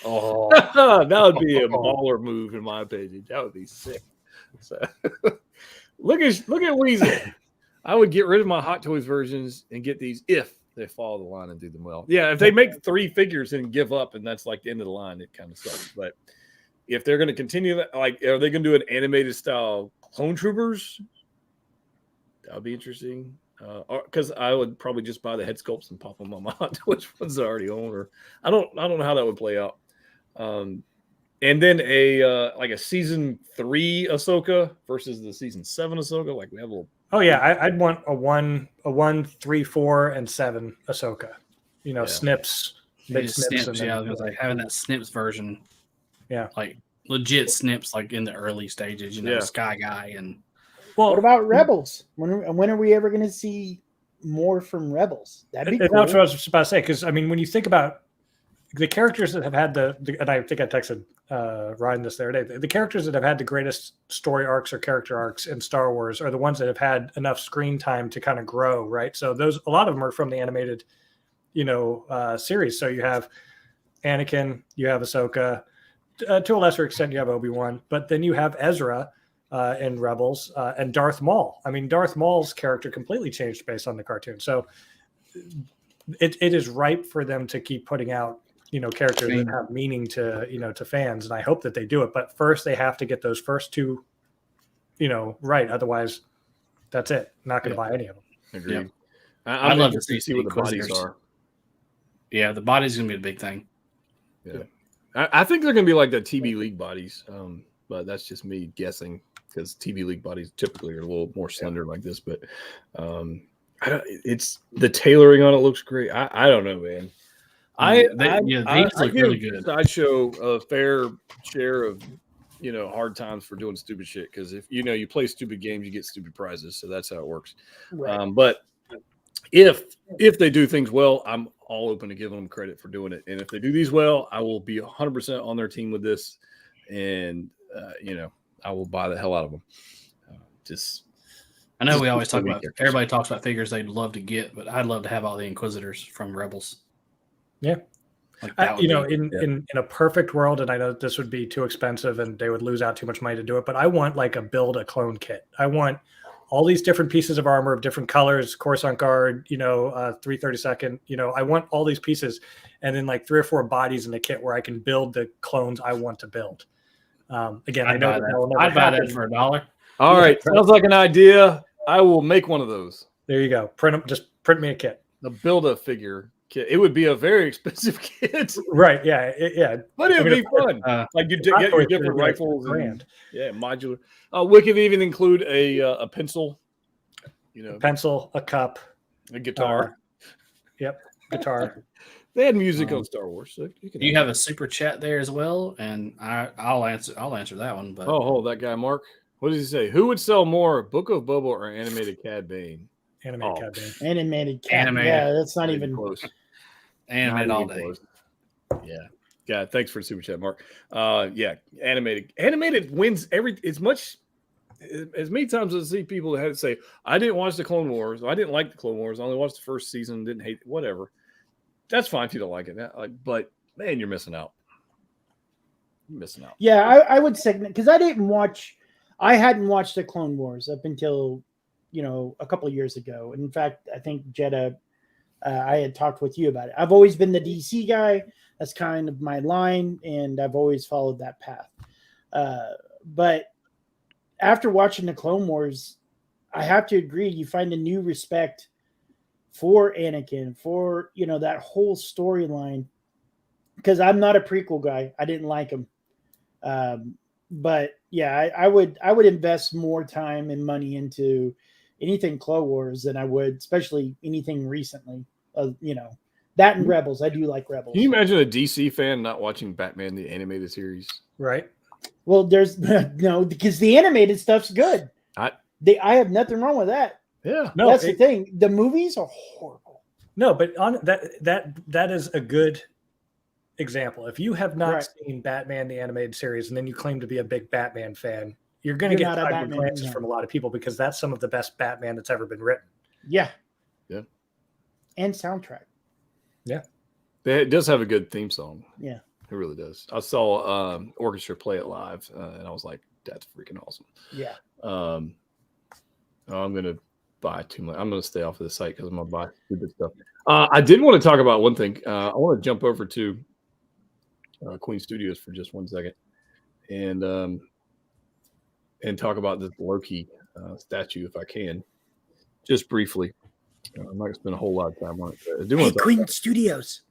Oh, that would be a baller move, in my opinion. That would be sick. So, look at Weasel. I would get rid of my Hot Toys versions and get these if they follow the line and do them well. Yeah, if they make 3 figures and give up and that's like the end of the line, it kind of sucks. But if they're going to continue that, are they going to do an animated style Clone Troopers? That would be interesting. Because I would probably just buy the head sculpts and pop them on my Hot Toys ones I already own, or I don't know how that would play out. And then a season 3 Ahsoka versus the season 7 Ahsoka. Like we have a little. Oh yeah, I'd want a 1, 3, 4, and 7 Ahsoka. Snips. Snips. I was like having that Snips version. Yeah, like legit Snips, like in the early stages. Sky Guy and. Well, what about Rebels? When are we ever going to see more from Rebels? That'd be cool. That's what I was just about to say. Because I mean, when you think about the characters that have had and I think I texted Ryan this the other day, the characters that have had the greatest story arcs or character arcs in Star Wars are the ones that have had enough screen time to kind of grow, right? So a lot of them are from the animated, series. So you have Anakin, you have Ahsoka, to a lesser extent you have Obi-Wan, but then you have Ezra. In Rebels and Darth Maul. I mean, Darth Maul's character completely changed based on the cartoon. So it is ripe for them to keep putting out, characters that have meaning to, to fans. And I hope that they do it. But first they have to get those first 2, right. Otherwise that's it. Not going to buy any of them. Agreed. Yeah. I'd love to see what the bodies are. Yeah. The body's going to be the big thing. Yeah. I think they're going to be like the TB League bodies. But that's just me guessing. Because TV League bodies typically are a little more slender like this, but it's the tailoring on it looks great. I don't know, man. I these look really good. Sideshow a fair share of hard times for doing stupid shit because if you play stupid games, you get stupid prizes. So that's how it works. Right. But if they do things well, I'm all open to giving them credit for doing it. And if they do these well, I will be 100% on their team with this, and I will buy the hell out of them. I know we always talk about everybody talks about figures they'd love to get, but I'd love to have all the Inquisitors from Rebels. Yeah. Like that in a perfect world, and I know this would be too expensive and they would lose out too much money to do it, but I want like a clone kit. I want all these different pieces of armor of different colors, Coruscant Guard, 332nd, I want all these pieces and then like 3 or 4 bodies in the kit where I can build the clones I want to build. Again, I'd buy that for $1. All right. Sounds like an idea. I will make one of those. There you go. Just print me a kit. The Build-A-Figure kit. It would be a very expensive kit. Right. Yeah. Yeah. But it would be fun. Like you get your different rifles. Modular. We could even include a pencil. A pencil, a cup. A guitar. Yep. Guitar. They had music on Star Wars. So you have a super chat there as well, and I'll answer that one. But that guy Mark. What does he say? Who would sell more, Book of Boba or animated Cad Bane? Animated Cad Bane. Animated Cad. Yeah, that's not even close. Animated all day. Close. Yeah. Thanks for the super chat, Mark. Animated wins as many times as I see people that had to say, I didn't watch the Clone Wars. I didn't like the Clone Wars. I only watched the first season. Didn't hate it. Whatever. That's fine if you don't like it. But man, you're missing out. Yeah, I would segment because I hadn't watched the Clone Wars up until a couple of years ago. And in fact, I think Jeddah, I had talked with you about it. I've always been the DC guy. That's kind of my line, and I've always followed that path. But after watching the Clone Wars, I have to agree, you find a new respect for Anakin, for that whole storyline. Because I'm not a prequel guy. I didn't like him. But yeah, I would invest more time and money into anything Clone Wars than I would, especially anything recently. That and Rebels. I do like Rebels. Can you imagine a DC fan not watching Batman the animated series? Right. Well, there's no, because the animated stuff's good. I have nothing wrong with that. Yeah. No, that's the thing. The movies are horrible. No, but on that is a good example. If you have not seen Batman the animated series and then you claim to be a big Batman fan, you're going to get sideways glances from a lot of people because that's some of the best Batman that's ever been written. Yeah. Yeah. And soundtrack. Yeah. It does have a good theme song. Yeah. It really does. I saw orchestra play it live, and I was like, that's freaking awesome. Yeah. I'm going to buy too much. I'm going to stay off of the site because I'm going to buy stupid stuff. I did want to talk about one thing. I want to jump over to Queen Studios for just 1 second and talk about this Loki statue if I can, just briefly. I'm not going to spend a whole lot of time on it. I do want to Queen Studios,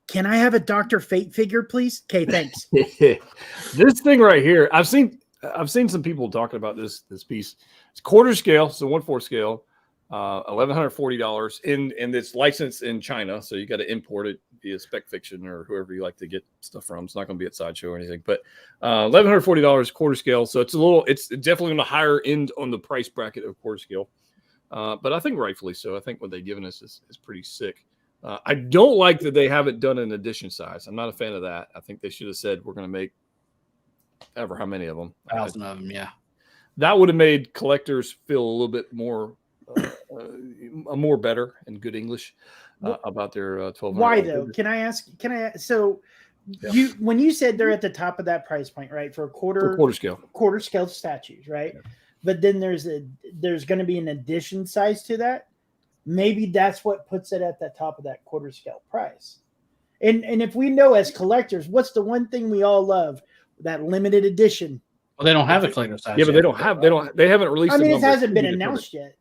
can I have a Dr. Fate figure, please? Okay, thanks. This thing right here, I've seen some people talking about this piece. It's quarter scale, so 1/4 scale, $1,140, and it's licensed in China, so you got to import it via Spec Fiction or whoever you like to get stuff from. It's not going to be at Sideshow or anything, but $1,140 quarter scale, so it's definitely on the higher end on the price bracket of quarter scale. But I think rightfully so. I think what they've given us is pretty sick. I don't like that they haven't done an edition size. I'm not a fan of that. I think they should have said we're going to make ever how many of them. 1,000 of them, yeah. That would have made collectors feel a little bit more more better in good English about their 1,200. Why though? Can I ask? So when you said they're at the top of that price point, right? For quarter scale statues, right? Yeah. But then there's going to be an addition size to that. Maybe that's what puts it at the top of that quarter scale price. And if we know as collectors, what's the one thing we all love? That limited edition. Well, they don't have a collector size. Yeah, but they haven't released. I mean, it hasn't been announced yet.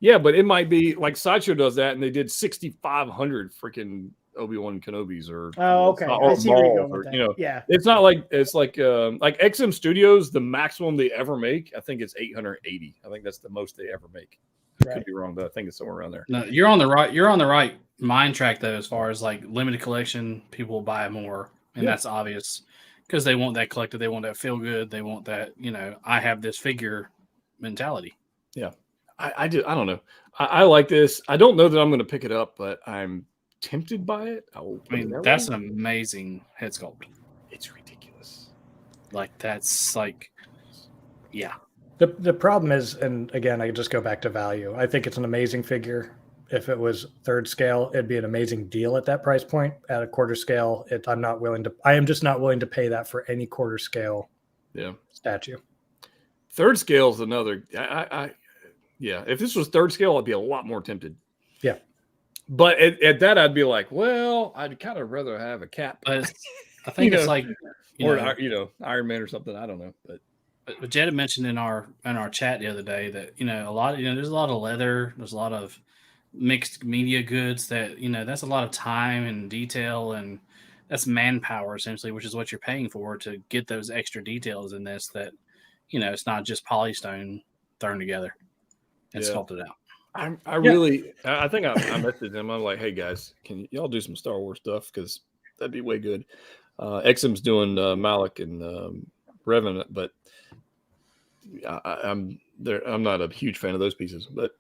Yeah, but it might be like Sideshow does that, and they did 6,500 freaking Obi-Wan Kenobis or okay. I see where you're going with that. Yeah, it's not like like XM Studios. The maximum they ever make, I think it's 880. I think that's the most they ever make I could be wrong, but I think it's somewhere around there. No, you're on the right. You're on the right mind track though, as far as like limited collection, people will buy more, and that's obvious because they want that collected. They want that feel good. They want that I have this figure mentality. Yeah, I don't know. I like this. I don't know that I'm going to pick it up, but I'm tempted by it. I mean, that's an amazing head sculpt. It's ridiculous. Like that's like, yeah. The problem is, and again, I just go back to value. I think it's an amazing figure. If it was third scale, it'd be an amazing deal at that price point. At a quarter scale, I am just not willing to pay that for any quarter scale statue. Third scale is another. If this was third scale, I'd be a lot more tempted. Yeah. But at that, I'd be like, well, I'd kind of rather have a cap. But I think it's like, Iron Man or something. I don't know. But Jed had mentioned in our chat the other day that, a lot of, there's a lot of leather. There's a lot of mixed media goods that, that's a lot of time and detail, and that's manpower essentially, which is what you're paying for to get those extra details in this that, it's not just polystone thrown together and sculpted out. I think I messaged him. I'm like, hey guys, can y'all do some Star Wars stuff? Because that'd be way good. XM's doing Malik and Revenant, but I'm not a huge fan of those pieces, but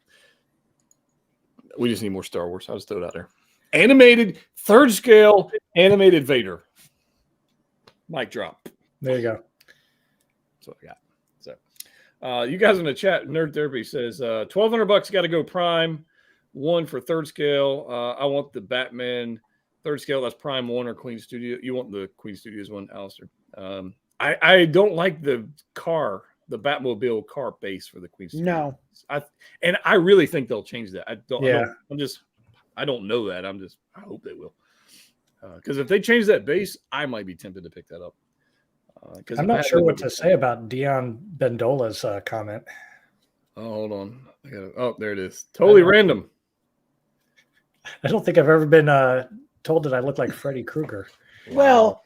we just need more Star Wars. I'll just throw it out there. Animated, third scale, animated Vader. Mic drop. There you go. That's what I got. So, you guys in the chat, Nerd Therapy says, $1,200 got to go Prime 1 for third scale. I want the Batman third scale. That's Prime 1 or Queen Studio. You want the Queen Studios one, Alistair. I don't like the Batmobile car base for the Queen Studios. No. I really think they'll change that. I don't know that. I hope they will. Because if they change that base, I might be tempted to pick that up. I'm not sure what to say about Dion Bendola's comment. Oh, hold on. There it is. Totally random. I don't think I've ever been told that I look like Freddy Krueger. Well,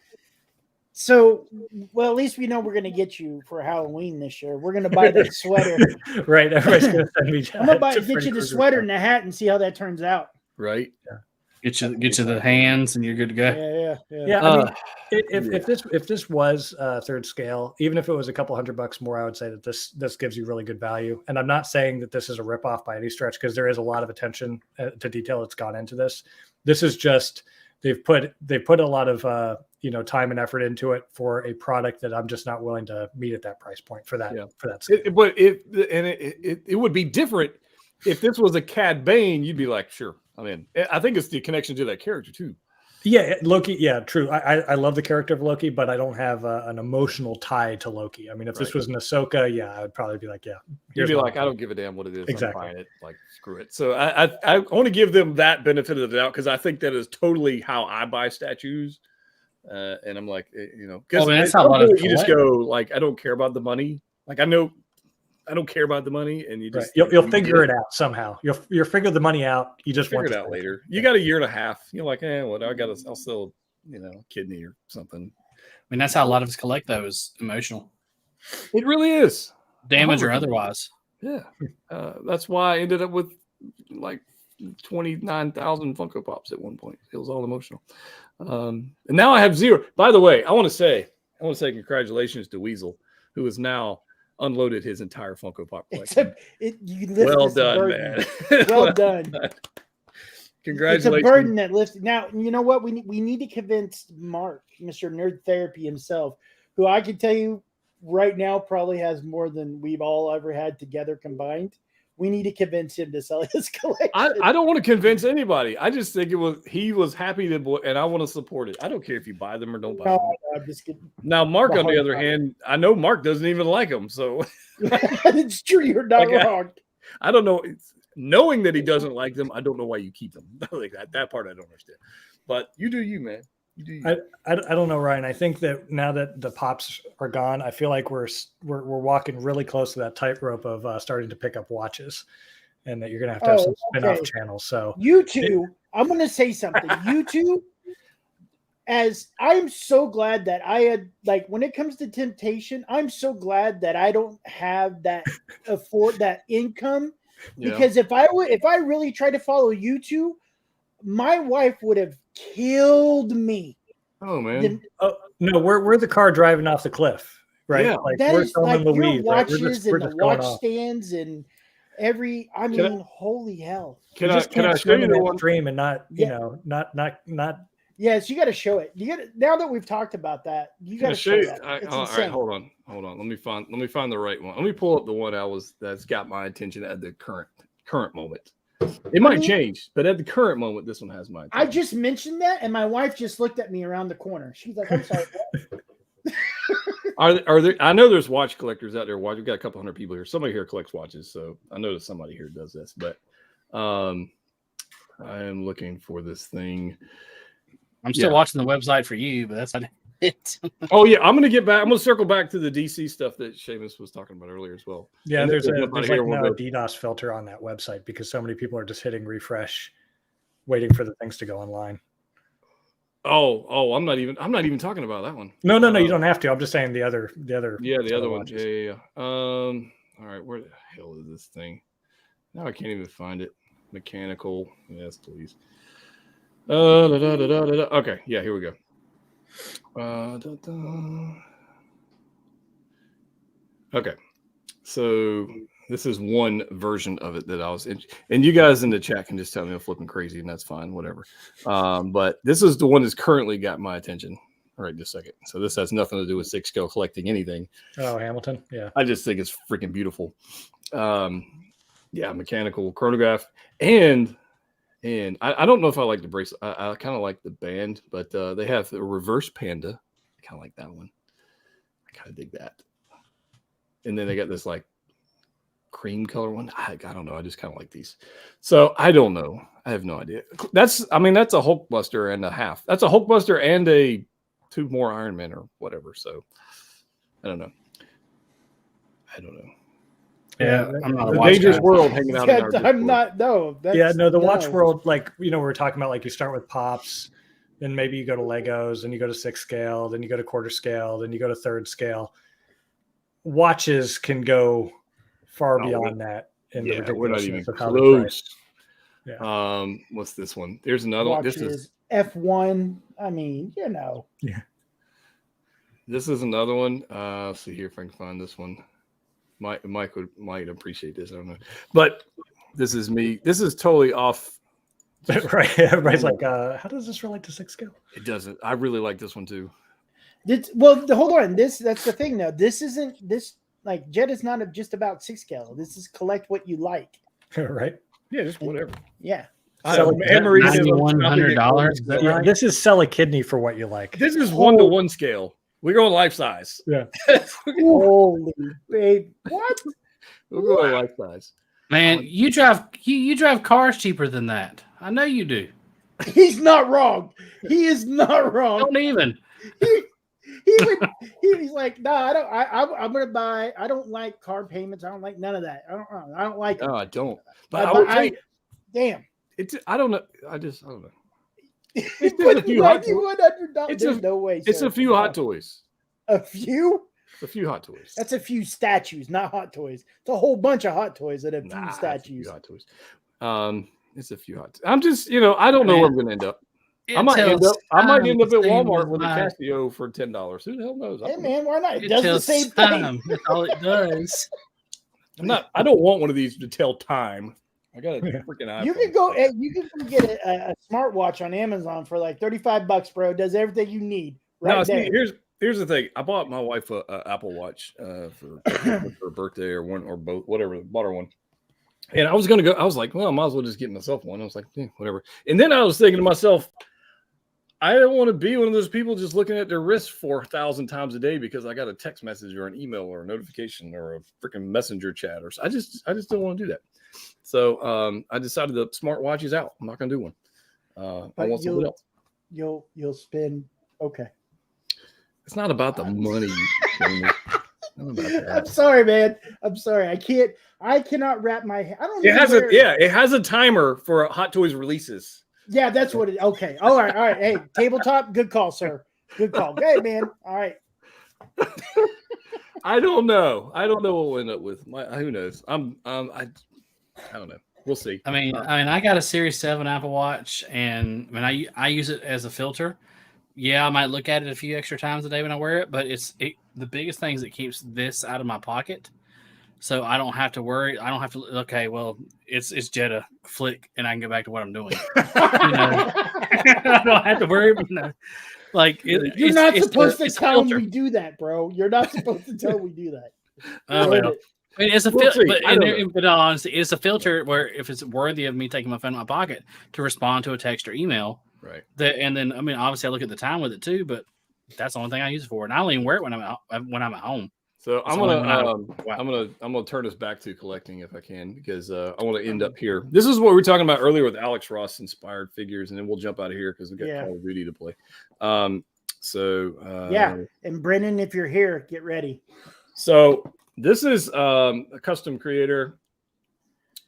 at least we know we're going to get you for Halloween this year. We're going to buy that sweater. Right. Everybody's going to send me. I'm going to get you the sweater and the hat and see how that turns out. Right. Yeah. Get you the hands and you're good to go. Yeah. I mean, if this was third scale, even if it was a couple $100 more, I would say that this gives you really good value. And I'm not saying that this is a ripoff by any stretch, because there is a lot of attention to detail that's gone into this. This is just they've put a lot of time and effort into it for a product that I'm just not willing to meet at that price point for that. For that scale. It would be different if this was a Cad Bane. You'd be like, sure. I mean, I think it's the connection to that character too. Yeah, Loki. Yeah, true. I love the character of Loki, but I don't have an emotional tie to Loki. I mean, if this was an Ahsoka, I would probably be like, you'd be like, I don't give a damn what it is. Exactly. I'm buying it. Like, screw it. So I want to give them that benefit of the doubt, because I think that is totally how I buy statues. And I'm like, because that's how a lot of you just go like, I don't care about the money. Like, I know I don't care about the money, and you just you'll figure it out somehow. You'll figure the money out. You just figure want it out later. You got a year and a half. You're like, I'll sell kidney or something. I mean, that's how a lot of us collect those, emotional. It really is, damage or otherwise. Yeah, that's why I ended up with like 29,000 Funko Pops at one point. It was all emotional, and now I have 0. By the way, I want to say congratulations to Weasel, who is now unloaded his entire Funko Pop collection. Well done, man. Well done. Congratulations. It's a burden that lifts. Now, you know what? We need to convince Mark, Mr. Nerd Therapy himself, who I can tell you right now probably has more than we've all ever had together combined. We need to convince him to sell his collection. I don't want to convince anybody. I just think he was happy to, and I want to support it. I don't care if you buy them or don't buy them. I'm just kidding. Now, Mark, on the other hand, I know Mark doesn't even like them. So it's true. You're not wrong. I don't know. Knowing that he doesn't like them, I don't know why you keep them. Like that part I don't understand. But you do you, man. You do you. I don't know, Ryan. I think that now that the pops are gone, I feel like we're walking really close to that tightrope of starting to pick up watches, and that you're going to have some spin-off channels. So you two, I'm going to say something. You two, as I'm so glad that I had, like, when it comes to temptation, I'm so glad that I don't have that that income Because if I really tried to follow you two, my wife would have killed me. Oh man. Oh no, we're the car driving off the cliff, right? Yeah. Like That we're is telling like your Louise, right? watches We're and the just going watch off. stands and holy hell. Can You I just can't show swim you in the that one? stream and not, you Yeah. know, not Yes, you got to show it. Now that we've talked about that, you got Can I to show you? that. It's All insane. right, hold on. Let me find the right one. Let me pull up the one that's got my attention at the current moment. It might change, but at the current moment, this one has my attention. I just mentioned that, and my wife just looked at me around the corner. She's like, "I'm sorry." Are there? I know there's watch collectors out there. We've got a couple hundred people here. Somebody here collects watches, so I know that somebody here does this. But I am looking for this thing. I'm still watching the website for you, but that's not it. Oh yeah, I'm gonna circle back to the DC stuff that Seamus was talking about earlier as well. Yeah, And there's then like we'll here, no we'll go- DDoS filter on that website because so many people are just hitting refresh, waiting for the things to go online. Oh, I'm not even talking about that one. No, you don't have to. I'm just saying the other. Yeah, the other one. watches. Yeah. All right, where the hell is this thing? Now I can't even find it. Mechanical. Yes, please. Okay, yeah, here we go. Okay, so this is one version of it that I was in, and you guys in the chat can just tell me I'm flipping crazy, and that's fine, whatever. But this is the one that's currently got my attention right this second. So this has nothing to do with 6-scale collecting anything. Oh, Hamilton, yeah. I just think it's freaking beautiful. Yeah, mechanical chronograph, and I don't know if I like the bracelet. I kind of like the band, but they have a reverse panda. I kind of like that one. I kind of dig that. And then they got this like cream color one. I don't know. I just kind of like these. So I don't know. I have no idea. That's a Hulkbuster and a half. That's a Hulkbuster and a 2 more Iron Man or whatever. So I don't know. Yeah, I'm not a The watch dangerous guy. world hanging out in our I'm Discord. not. No. The watch world, like, you know, we're talking about, like, you start with pops, then maybe you go to Legos, and you go to 6 scale, then you go to quarter scale, then you go to 3rd scale. Watches can go far beyond that. In the We're not even ridiculousness of how they're priced. close. Yeah. What's this one? There's another one. This is F1. I mean, you know. Yeah. This is another one. Let's see here if I can might this one. Mike might appreciate this. I don't know, but this is me. This is totally off. Right. Everybody's like, how does this relate to 6 scale? It doesn't. I really like this one too. Hold on. That's the thing though. This isn't like Jet is not just about 6 scale. This is collect what you like. Right. Yeah, just whatever. Yeah. $9,100. Yeah, this is sell a kidney for what you like. This is 1-to-1 scale. We're going life size. Yeah. Holy babe. What? We're going life size. Man, you drive cars cheaper than that. I know you do. He's not wrong. He is not wrong. Don't even. He's like, no, I don't. I'm gonna buy. I don't like car payments. I don't like none of that. I don't like. No, I don't. But I will tell you, damn. I don't know. I don't know. It's $1,100. There's no way. It's sir. a few hot toys. A few? A few hot toys. That's a few statues, not hot toys. It's a whole bunch of hot toys and a few It's a statues. few hot toys. It's a few hot. I'm just, I don't know where I'm going to end up. I might end up at Walmart with a Casio for $10. Who the hell knows? Hey man, why not? It It does the tells same time. thing. That's all it does. I don't want one of these to tell time. I got a freaking iPhone. You can go get a smartwatch on Amazon for like $35, bro. It does everything you need. Right No, there. see, here's the thing. I bought my wife a Apple Watch for her birthday or one or both, whatever. Bought her one, and I was gonna go. I was like, well, I might as well just get myself one. I was like, whatever. And then I was thinking to myself, I don't want to be one of those people just looking at their wrist 4,000 times a day because I got a text message or an email or a notification or a freaking messenger chat or I just don't want to do that. So I decided the smartwatch is out. I'm not gonna do one. I want something else. You'll spend okay. It's not about the money. I'm sorry, man. I'm sorry. I cannot wrap my head. I don't. It has a timer for Hot Toys releases. Yeah, that's what it. Okay. All right. Hey, tabletop. Good call, sir. Good call. Hey, man. All right. I don't know. I don't know what we'll end up with. Who knows? I don't know. We'll see. I mean, I got a Series 7 Apple Watch, and I use it as a filter. Yeah, I might look at it a few extra times a day when I wear it, but the biggest thing is it keeps this out of my pocket, so I don't have to worry. I don't have to. Okay, well, it's Jeddah, flick, and I can go back to what I'm doing. I don't have to worry. Like you're not supposed to tell them we do that, bro. You're not supposed to tell them we do that. Well, I mean, it's a filter, but in all honesty, it's a filter where if it's worthy of me taking my phone in my pocket to respond to a text or email, right? And then, I mean, obviously, I look at the time with it too, but that's the only thing I use it for, and I don't even wear it when I'm at home. So I'm gonna turn us back to collecting if I can, because I want to end up here. This is what we were talking about earlier with Alex Ross inspired figures, and then we'll jump out of here because we've got Call of Duty to play. And Brennan, if you're here, get ready. So this is a custom creator,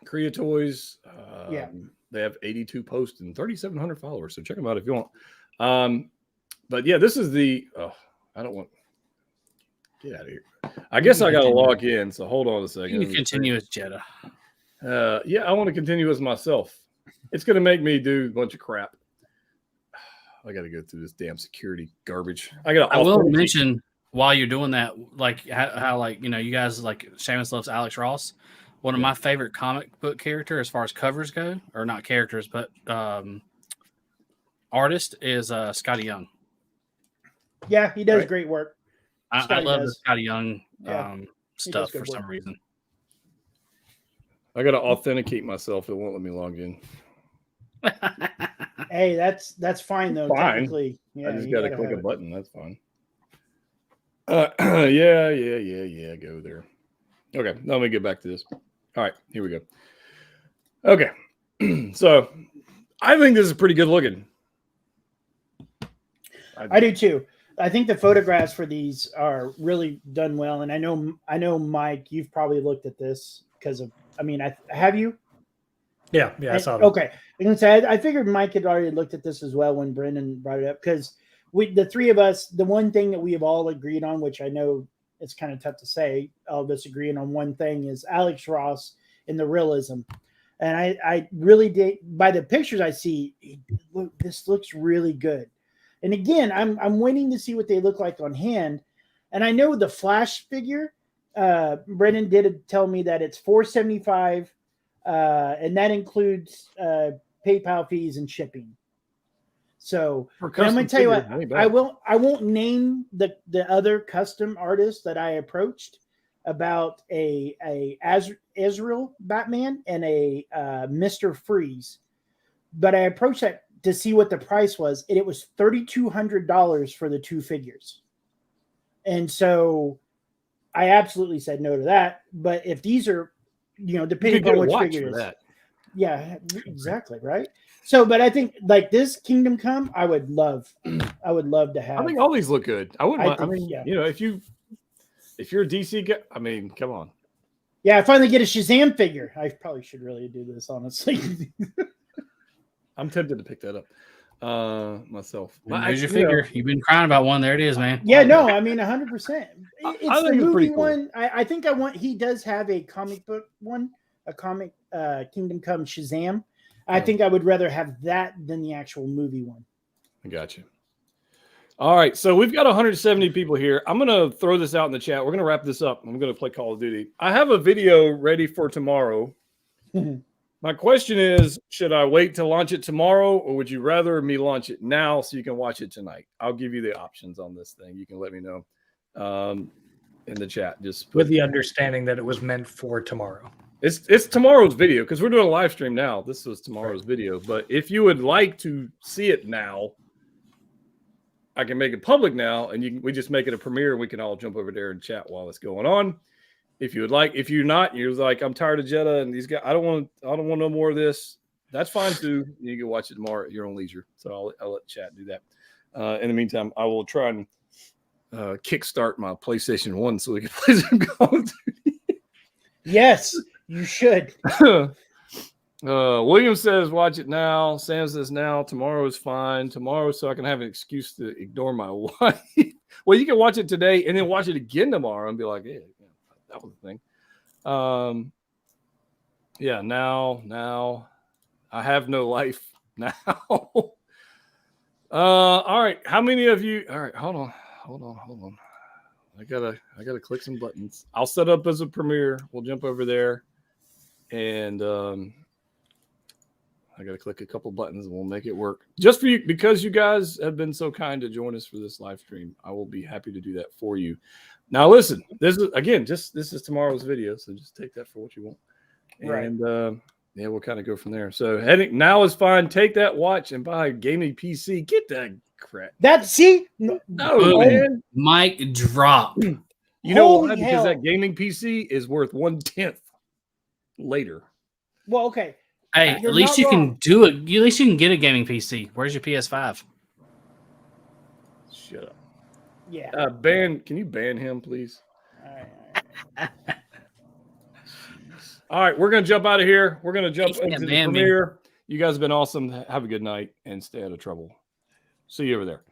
Toys. They have 82 posts and 3,700 followers. So check them out if you want. But yeah, this is the. I don't want. Get out of here. I guess I got to log in. So hold on a second. You can continue as Jeddah. Yeah, I want to continue as myself. It's going to make me do a bunch of crap. I got to go through this damn security garbage. I will mention while you're doing that, like how like, you know, you guys like Seamus loves Alex Ross. One of my favorite comic book character as far as covers go, or not characters, but artist is Scotty Young. Yeah, he does great work. I love the Scotty Young stuff for some reason. I got to authenticate myself. It won't let me log in. Hey, that's fine though. Fine. Technically, I just got to click a button. That's fine. Yeah. Go there. Okay, let me get back to this. All right, here we go. Okay, so I think this is pretty good looking. I do too. I think the photographs for these are really done well, and I know, Mike, you've probably looked at this because of. I mean, have you? Yeah, I saw that. Okay, I figured Mike had already looked at this as well when Brendan brought it up, because the three of us, the one thing that we have all agreed on, which I know it's kind of tough to say, all of us agreeing on one thing, is Alex Ross and the realism. And I really did, by the pictures I see, this looks really good. And again, I'm waiting to see what they look like on hand. And I know the Flash figure, Brendan did tell me that it's $475, and that includes PayPal fees and shipping. So I'm going to tell you what, I won't name the other custom artists that I approached about a Israel Batman and a Mr. Freeze, but I approached that to see what the price was, and it was $3,200 for the two figures. And so I absolutely said no to that. But if these are, depending on which figure it is. Yeah, exactly. Right. So, but I think like this Kingdom Come, I would love to have. I think all these look good. I wouldn't mind. If you're a DC guy, I mean, come on. Yeah, I finally get a Shazam figure. I probably should really do this, honestly. I'm tempted to pick that up myself. There's your figure. You've been crying about one. There it is, man. Yeah, no, I mean 100%. It's the movie cool one. I think I want. He does have a comic book one, a comic Kingdom Come Shazam. I think I would rather have that than the actual movie one. I got you. All right, so we've got 170 people here. I'm going to throw this out in the chat. We're going to wrap this up. I'm going to play Call of Duty. I have a video ready for tomorrow. My question is, should I wait to launch it tomorrow, or would you rather me launch it now so you can watch it tonight? I'll give you the options on this thing. You can let me know in the chat. Just with the understanding that it was meant for tomorrow. It's tomorrow's video because we're doing a live stream now. This was tomorrow's video. But if you would like to see it now, I can make it public now, and we just make it a premiere, and we can all jump over there and chat while it's going on. If you would like, if you're not, you're like, I'm tired of Jeddah and these guys, I don't want no more of this. That's fine too. You can watch it tomorrow at your own leisure. So I'll let chat do that. In the meantime, I will try and kickstart my PlayStation 1 so we can play some Call of Duty. Yes, you should. William says, watch it now. Sam says now. Tomorrow is fine. Tomorrow, so I can have an excuse to ignore my wife. Well, you can watch it today and then watch it again tomorrow and be like, yeah, that was the thing. Yeah, now I have no life now. All right. How many of you? All right, hold on. I gotta click some buttons. I'll set up as a premiere. We'll jump over there, and I gotta click a couple buttons, and we'll make it work. Just for you, because you guys have been so kind to join us for this live stream. I will be happy to do that for you. Now, listen. This is tomorrow's video, so just take that for what you want. Right. And yeah, we'll kind of go from there. So heading now is fine. Take that watch and buy a gaming PC. Get that crap. No, No, man. Mic drop. You know Holy why? Because hell. that gaming PC is worth 1/10 later. Well, okay. Hey, You're at least not you wrong. can do it. At least you can get a gaming PC. Where's your PS5? Shut up. Yeah. Can you ban him, please? All right. All right, we're gonna jump out of here. We're gonna jump can't into the ban me. premiere. You guys have been awesome. Have a good night and stay out of trouble. See you over there.